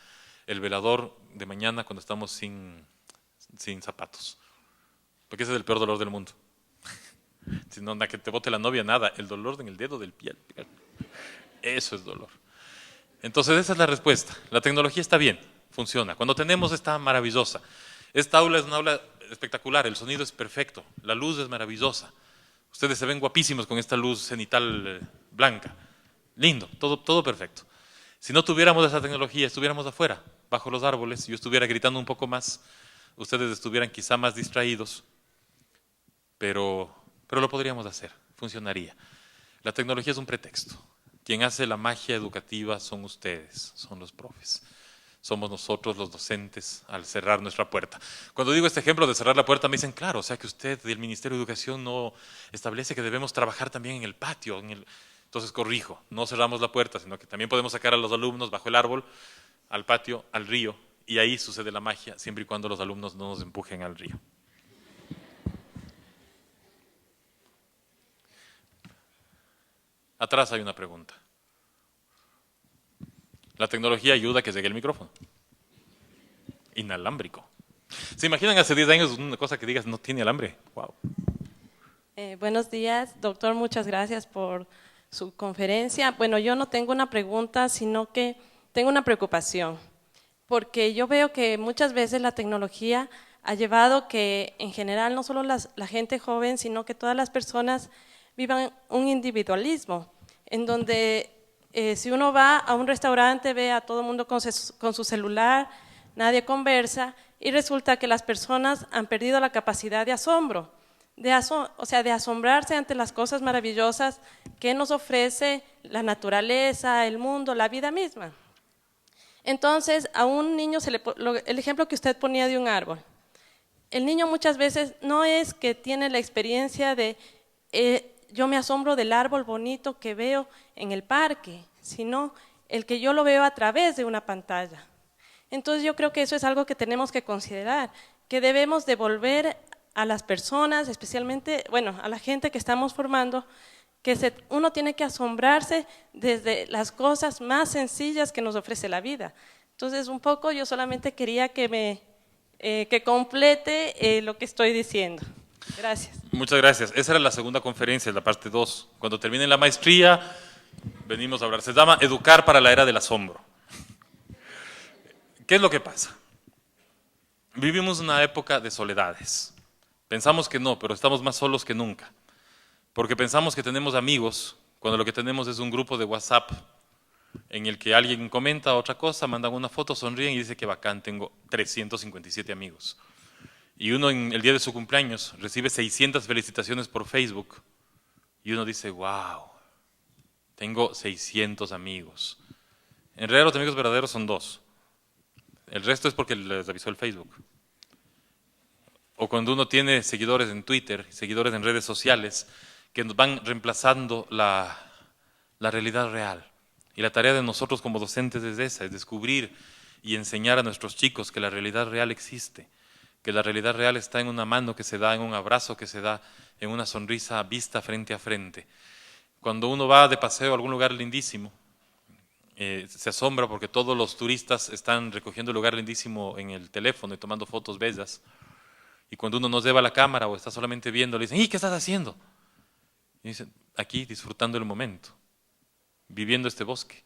el velador de mañana cuando estamos sin zapatos. Porque ese es el peor dolor del mundo. Si no, que te bote la novia, nada. El dolor en el dedo del pie. Eso es dolor. Entonces esa es la respuesta. La tecnología está bien, funciona. Cuando tenemos está maravillosa. Esta aula es una aula espectacular, el sonido es perfecto, la luz es maravillosa. Ustedes se ven guapísimos con esta luz cenital blanca. Lindo, todo perfecto. Si no tuviéramos esa tecnología, estuviéramos afuera, bajo los árboles, yo estuviera gritando un poco más, ustedes estuvieran quizá más distraídos, pero lo podríamos hacer, funcionaría. La tecnología es un pretexto. Quien hace la magia educativa son ustedes, son los profes. Somos nosotros los docentes al cerrar nuestra puerta. Cuando digo este ejemplo de cerrar la puerta me dicen, claro, o sea que usted del Ministerio de Educación no establece que debemos trabajar también en el patio. Entonces corrijo, no cerramos la puerta, sino que también podemos sacar a los alumnos bajo el árbol, al patio, al río, y ahí sucede la magia, siempre y cuando los alumnos no nos empujen al río. Atrás hay una pregunta. La tecnología ayuda a que llegue el micrófono. Inalámbrico. ¿Se imaginan hace 10 años una cosa que digas no tiene alambre? Wow. Buenos días, doctor, muchas gracias por su conferencia. Bueno, yo no tengo una pregunta, sino que tengo una preocupación, porque yo veo que muchas veces la tecnología ha llevado que en general no solo la gente joven, sino que todas las personas vivan un individualismo, en donde si uno va a un restaurante ve a todo el mundo con su celular, nadie conversa, y resulta que las personas han perdido la capacidad de asombro, de asombrarse ante las cosas maravillosas que nos ofrece la naturaleza, el mundo, la vida misma. Entonces, a un niño, el ejemplo que usted ponía de un árbol, el niño muchas veces no es que tiene la experiencia de yo me asombro del árbol bonito que veo en el parque, sino el que yo lo veo a través de una pantalla. Entonces yo creo que eso es algo que tenemos que considerar, que debemos devolver a las personas, especialmente, bueno, a la gente que estamos formando, que uno tiene que asombrarse desde las cosas más sencillas que nos ofrece la vida. Entonces un poco yo solamente quería que que complete lo que estoy diciendo. Gracias. Muchas gracias. Esa era la segunda conferencia, la parte 2. Cuando termine la maestría, venimos a hablar. Se llama Educar para la Era del Asombro. ¿Qué es lo que pasa? Vivimos una época de soledades. Pensamos que no, pero estamos más solos que nunca. Porque pensamos que tenemos amigos, cuando lo que tenemos es un grupo de WhatsApp en el que alguien comenta otra cosa, mandan una foto, sonríen y dice que bacán, tengo 357 amigos. Y uno en el día de su cumpleaños recibe 600 felicitaciones por Facebook y uno dice, wow, tengo 600 amigos. En realidad los amigos verdaderos son 2. El resto es porque les avisó el Facebook. O cuando uno tiene seguidores en Twitter, seguidores en redes sociales, que nos van reemplazando la realidad real. Y la tarea de nosotros como docentes es esa, es descubrir y enseñar a nuestros chicos que la realidad real existe, que la realidad real está en una mano que se da, en un abrazo que se da, en una sonrisa vista frente a frente. Cuando uno va de paseo a algún lugar lindísimo, se asombra porque todos los turistas están recogiendo el lugar lindísimo en el teléfono y tomando fotos bellas. Y cuando uno nos lleva la cámara o está solamente viendo, le dicen, ¿y qué estás haciendo? Y dicen, aquí disfrutando el momento, viviendo este bosque.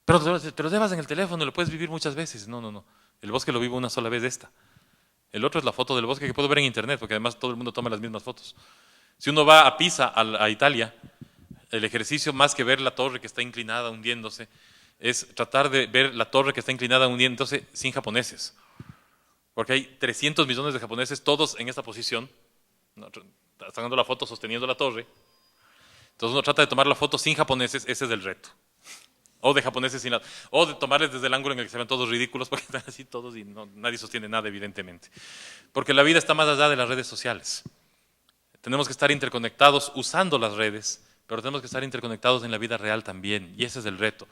Pero te lo llevas en el teléfono y lo puedes vivir muchas veces. No, no, no. El bosque lo vivo una sola vez esta. El otro es la foto del bosque que puedo ver en internet, porque además todo el mundo toma las mismas fotos. Si uno va a Pisa, a Italia, el ejercicio más que ver la torre que está inclinada hundiéndose, es tratar de ver la torre que está inclinada hundiéndose sin japoneses. Porque hay 300 millones de japoneses, todos en esta posición, están dando la foto sosteniendo la torre. Entonces uno trata de tomar la foto sin japoneses, ese es el reto. O de japoneses sin o de tomarles desde el ángulo en el que se ven todos ridículos, porque están así todos y nadie sostiene nada, evidentemente. Porque la vida está más allá de las redes sociales. Tenemos que estar interconectados usando las redes, pero tenemos que estar interconectados en la vida real también, y ese es el reto.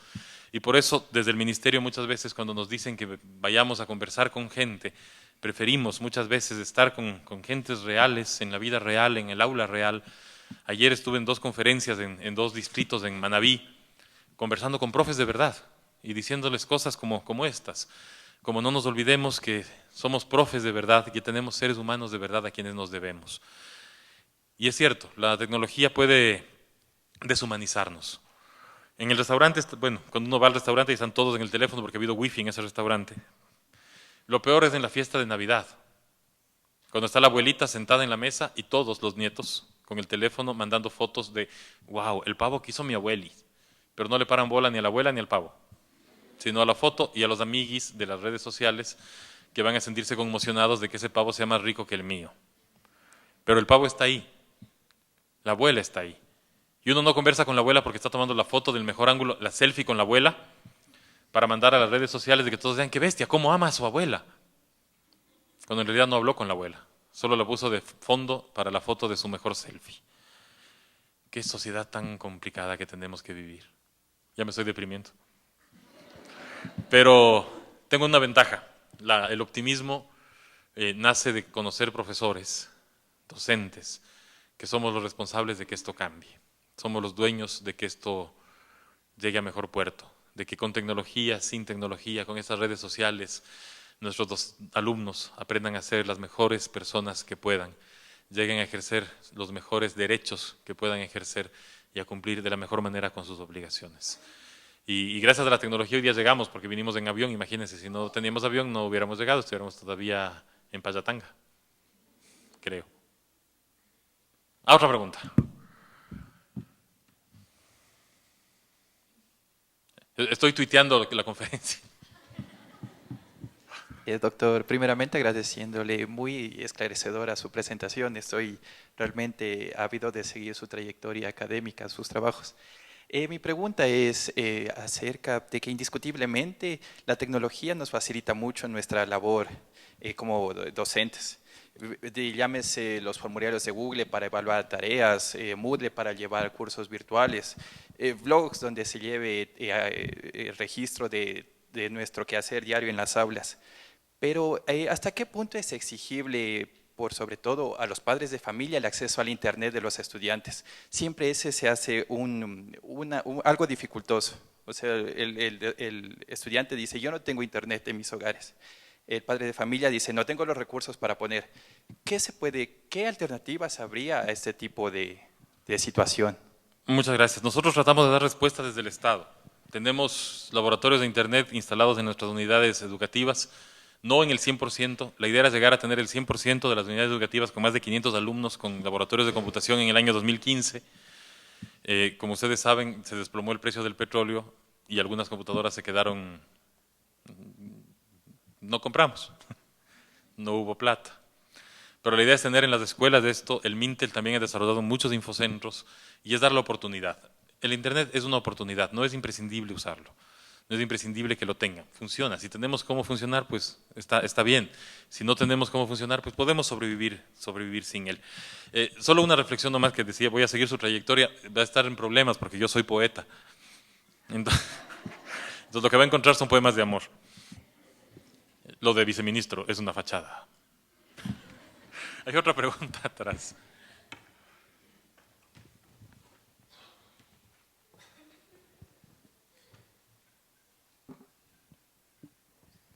Y por eso, desde el ministerio, muchas veces cuando nos dicen que vayamos a conversar con gente, preferimos muchas veces estar con gentes reales, en la vida real, en el aula real, Ayer estuve en 2 conferencias en 2 distritos en Manabí, conversando con profes de verdad y diciéndoles cosas como estas. Como no nos olvidemos que somos profes de verdad, que tenemos seres humanos de verdad a quienes nos debemos. Y es cierto, la tecnología puede deshumanizarnos. En el restaurante, bueno, cuando uno va al restaurante y están todos en el teléfono porque ha habido wifi en ese restaurante. Lo peor es en la fiesta de Navidad, cuando está la abuelita sentada en la mesa y todos los nietos con el teléfono mandando fotos de, wow, el pavo que hizo mi abueli, pero no le paran bola ni a la abuela ni al pavo, sino a la foto y a los amiguis de las redes sociales que van a sentirse conmocionados de que ese pavo sea más rico que el mío. Pero el pavo está ahí, la abuela está ahí. Y uno no conversa con la abuela porque está tomando la foto del mejor ángulo, la selfie con la abuela, para mandar a las redes sociales de que todos vean qué bestia, cómo ama a su abuela. Cuando en realidad no habló con la abuela, solo la puso de fondo para la foto de su mejor selfie. Qué sociedad tan complicada que tenemos que vivir. Ya me estoy deprimiendo. Pero tengo una ventaja. El optimismo nace de conocer profesores, docentes, que somos los responsables de que esto cambie. Somos los dueños de que esto llegue a mejor puerto, de que con tecnología, sin tecnología, con estas redes sociales, nuestros alumnos aprendan a ser las mejores personas que puedan, lleguen a ejercer los mejores derechos que puedan ejercer y a cumplir de la mejor manera con sus obligaciones. Y gracias a la tecnología hoy día llegamos, porque vinimos en avión. Imagínense, si no teníamos avión no hubiéramos llegado, estuviéramos todavía en Payatanga, creo. Otra pregunta. Estoy tuiteando la conferencia. Doctor, primeramente agradeciéndole muy esclarecedora su presentación. Estoy realmente ávido de seguir su trayectoria académica, sus trabajos. Mi pregunta es acerca de que indiscutiblemente la tecnología nos facilita mucho nuestra labor como docentes. Llámese los formularios de Google para evaluar tareas, Moodle para llevar cursos virtuales, blogs donde se lleve registro de nuestro quehacer diario en las aulas. Pero ¿hasta qué punto es exigible, por sobre todo a los padres de familia, el acceso al Internet de los estudiantes? Siempre ese se hace algo dificultoso. O sea, el estudiante dice, yo no tengo Internet en mis hogares. El padre de familia dice, no tengo los recursos para poner. ¿Qué alternativas habría a este tipo de situación? Muchas gracias. Nosotros tratamos de dar respuesta desde el Estado. Tenemos laboratorios de Internet instalados en nuestras unidades educativas, no en el 100%. La idea era llegar a tener el 100% de las unidades educativas con más de 500 alumnos con laboratorios de computación en el año 2015. Como ustedes saben, se desplomó el precio del petróleo y algunas computadoras se quedaron, no compramos, no hubo plata. Pero la idea es tener en las escuelas de esto. El Mintel también ha desarrollado muchos infocentros y es dar la oportunidad. El Internet es una oportunidad, no es imprescindible usarlo. No es imprescindible que lo tengan. Funciona. Si tenemos cómo funcionar, pues está bien. Si no tenemos cómo funcionar, pues podemos sobrevivir sin él. Solo una reflexión nomás que decía, voy a seguir su trayectoria, va a estar en problemas porque yo soy poeta. Entonces lo que va a encontrar son poemas de amor. Lo de viceministro es una fachada. Hay otra pregunta atrás.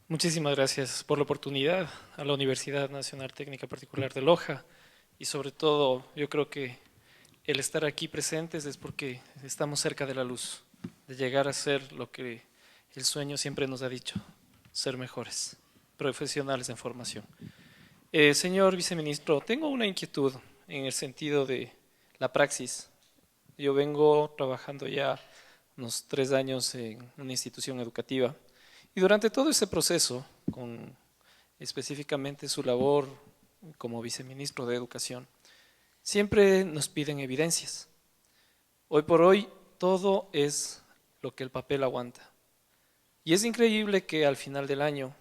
Muchísimas gracias por la oportunidad a la Universidad Nacional Técnica Particular de Loja y sobre todo yo creo que el estar aquí presentes es porque estamos cerca de la luz, de llegar a ser lo que el sueño siempre nos ha dicho, ser mejores, profesionales en formación. Señor viceministro, tengo una inquietud en el sentido de la praxis. Yo vengo trabajando ya unos 3 años en una institución educativa. Y durante todo ese proceso, con específicamente su labor como viceministro de Educación, siempre nos piden evidencias. Hoy por hoy todo es lo que el papel aguanta. Y es increíble que al final del año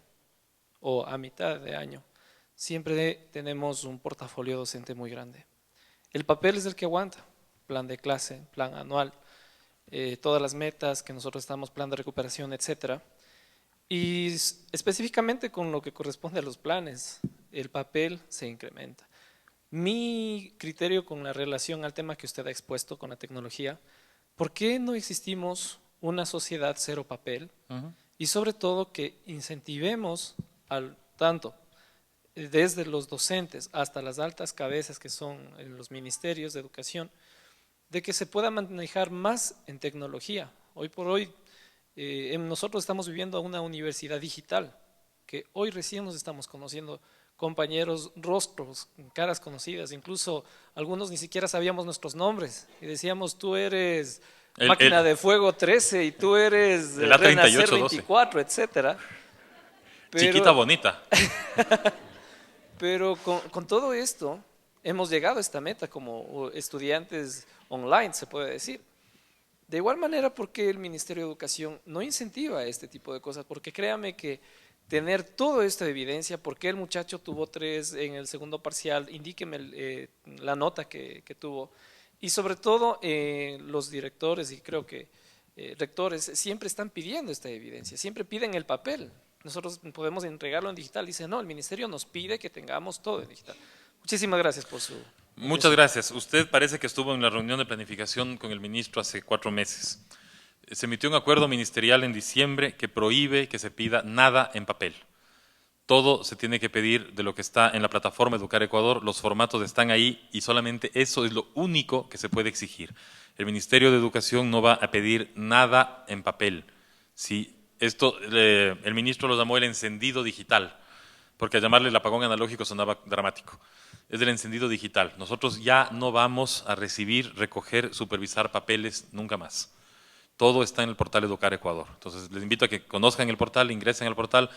o a mitad de año siempre tenemos un portafolio docente muy grande. El papel es el que aguanta, plan de clase, plan anual, todas las metas que nosotros estamos, plan de recuperación, etcétera. Y específicamente con lo que corresponde a los planes, el papel se incrementa. Mi criterio con la relación al tema que usted ha expuesto con la tecnología, ¿por qué no existimos una sociedad cero papel? Y sobre todo que incentivemos tanto desde los docentes hasta las altas cabezas que son en los ministerios de educación, de que se pueda manejar más en tecnología. Hoy por hoy nosotros estamos viviendo una universidad digital, que hoy recién nos estamos conociendo, compañeros, rostros, caras conocidas, incluso algunos ni siquiera sabíamos nuestros nombres y decíamos tú eres Máquina de Fuego 13 y tú eres el Renacer A3812, 24, etcétera. Chiquita bonita. Pero con todo esto hemos llegado a esta meta como estudiantes online, se puede decir. De igual manera, ¿por qué el Ministerio de Educación no incentiva este tipo de cosas? Porque créame que tener toda esta evidencia, por qué el muchacho tuvo 3 en el segundo parcial, indíqueme la nota que tuvo. Y sobre todo los directores y creo que rectores siempre están pidiendo esta evidencia, siempre piden el papel. Nosotros podemos entregarlo en digital. Dice, no, el ministerio nos pide que tengamos todo en digital. Muchísimas gracias por su... Muchas gracias. Usted parece que estuvo en la reunión de planificación con el ministro hace 4 meses. Se emitió un acuerdo ministerial en diciembre que prohíbe que se pida nada en papel. Todo se tiene que pedir de lo que está en la plataforma Educar Ecuador, los formatos están ahí y solamente eso es lo único que se puede exigir. El Ministerio de Educación no va a pedir nada en papel. Si esto, el ministro lo llamó el encendido digital, porque al llamarle el apagón analógico sonaba dramático. Es del encendido digital. Nosotros ya no vamos a recibir, recoger, supervisar papeles nunca más. Todo está en el portal Educar Ecuador. Entonces, les invito a que conozcan el portal, ingresen al portal.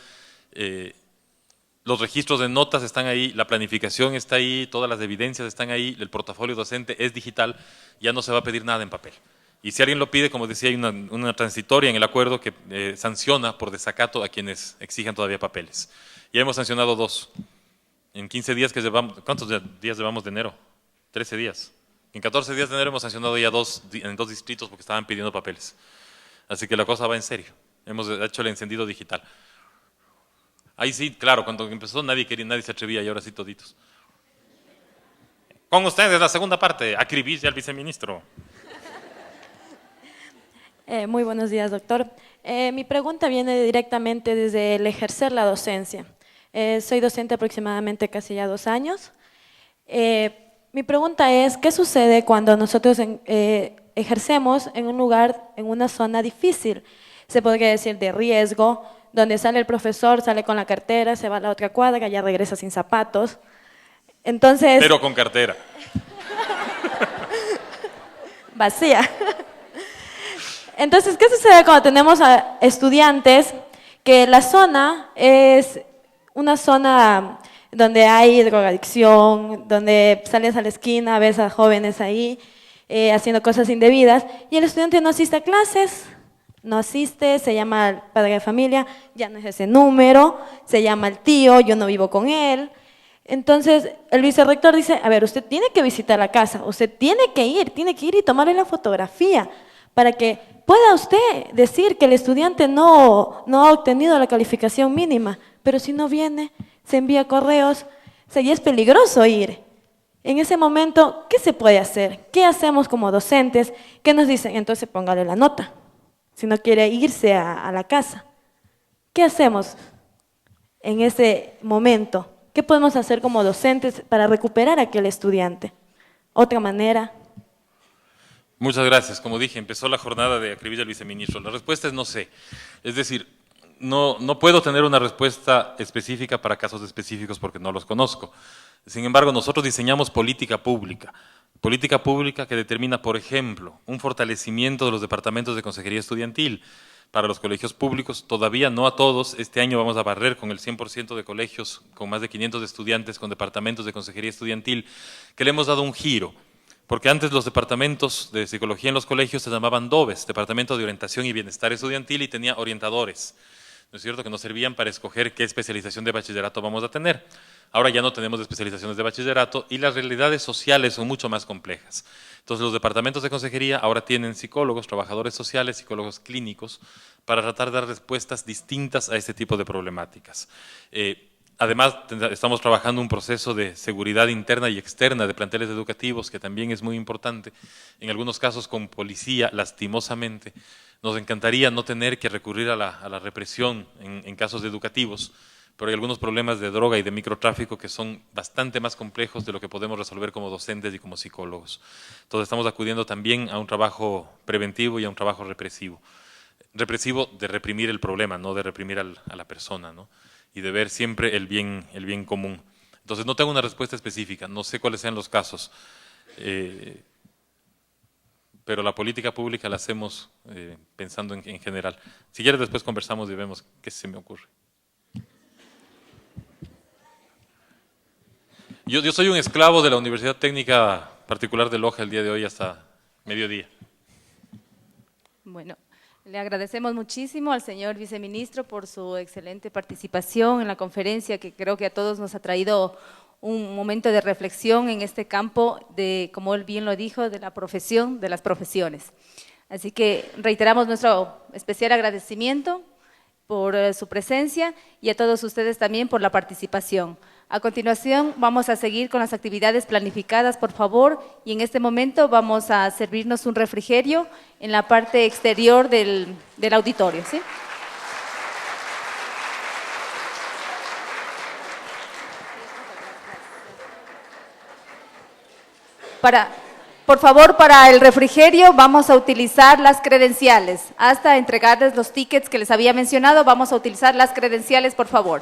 Los registros de notas están ahí, la planificación está ahí, todas las evidencias están ahí, el portafolio docente es digital, ya no se va a pedir nada en papel. Y si alguien lo pide, como decía, hay una transitoria en el acuerdo que sanciona por desacato a quienes exijan todavía papeles. Ya hemos sancionado 2. En 15 días que llevamos, ¿cuántos días llevamos de enero? 13 días. En 14 días de enero hemos sancionado ya 2 en 2 distritos porque estaban pidiendo papeles. Así que la cosa va en serio. Hemos hecho el encendido digital. Ahí sí, claro, cuando empezó nadie se atrevía y ahora sí toditos. Con ustedes la segunda parte, acribilla al viceministro. Muy buenos días, doctor. Mi pregunta viene directamente desde el ejercer la docencia. Soy docente aproximadamente casi ya 2 años. Mi pregunta es, ¿qué sucede cuando nosotros ejercemos en un lugar, en una zona difícil? Se podría decir de riesgo, donde sale el profesor, sale con la cartera, se va a la otra cuadra, ya regresa sin zapatos. Entonces... Pero con cartera. Vacía. Entonces, ¿qué sucede cuando tenemos a estudiantes que la zona es una zona donde hay drogadicción, donde sales a la esquina, ves a jóvenes ahí haciendo cosas indebidas y el estudiante no asiste a clases? No asiste, se llama al padre de familia, ya no es ese número, se llama al tío, yo no vivo con él. Entonces el vicerrector dice, a ver, usted tiene que visitar la casa, usted tiene que ir y tomarle la fotografía para que pueda usted decir que el estudiante no ha obtenido la calificación mínima, pero si no viene, se envía correos, o sea, ya es peligroso ir. En ese momento, ¿qué se puede hacer? ¿Qué hacemos como docentes? ¿Qué nos dicen? Entonces póngale la nota. Si no quiere irse a la casa. ¿Qué hacemos en ese momento? ¿Qué podemos hacer como docentes para recuperar a aquel estudiante? ¿Otra manera? Muchas gracias. Como dije, empezó la jornada de acribilla al viceministro. La respuesta es no sé. Es decir, no puedo tener una respuesta específica para casos específicos porque no los conozco. Sin embargo, nosotros diseñamos política pública que determina, por ejemplo, un fortalecimiento de los departamentos de consejería estudiantil para los colegios públicos, todavía no a todos. Este año vamos a barrer con el 100% de colegios con más de 500 estudiantes con departamentos de consejería estudiantil, que le hemos dado un giro, porque antes los departamentos de psicología en los colegios se llamaban DOBES, Departamento de Orientación y Bienestar Estudiantil, y tenía orientadores, ¿no es cierto?, que nos servían para escoger qué especialización de bachillerato vamos a tener. Ahora ya no tenemos especializaciones de bachillerato y las realidades sociales son mucho más complejas. Entonces los departamentos de consejería ahora tienen psicólogos, trabajadores sociales, psicólogos clínicos, para tratar de dar respuestas distintas a este tipo de problemáticas. Además, estamos trabajando un proceso de seguridad interna y externa de planteles educativos, que también es muy importante. En algunos casos con policía, lastimosamente. Nos encantaría no tener que recurrir a la represión en casos educativos, pero hay algunos problemas de droga y de microtráfico que son bastante más complejos de lo que podemos resolver como docentes y como psicólogos. Entonces estamos acudiendo también a un trabajo preventivo y a un trabajo represivo. Represivo de reprimir el problema, no de reprimir a la persona, ¿no? Y de ver siempre el bien común. Entonces no tengo una respuesta específica, no sé cuáles sean los casos, pero la política pública la hacemos pensando en general. Si quieres después conversamos y vemos qué se me ocurre. Yo soy un esclavo de la Universidad Técnica Particular de Loja el día de hoy hasta mediodía. Bueno, le agradecemos muchísimo al señor viceministro por su excelente participación en la conferencia, que creo que a todos nos ha traído un momento de reflexión en este campo de, como él bien lo dijo, de la profesión, de las profesiones. Así que reiteramos nuestro especial agradecimiento por su presencia y a todos ustedes también por la participación. A continuación vamos a seguir con las actividades planificadas, por favor, y en este momento vamos a servirnos un refrigerio en la parte exterior del auditorio, ¿sí? Por favor, para el refrigerio vamos a utilizar las credenciales. Hasta entregarles los tickets que les había mencionado, vamos a utilizar las credenciales, por favor.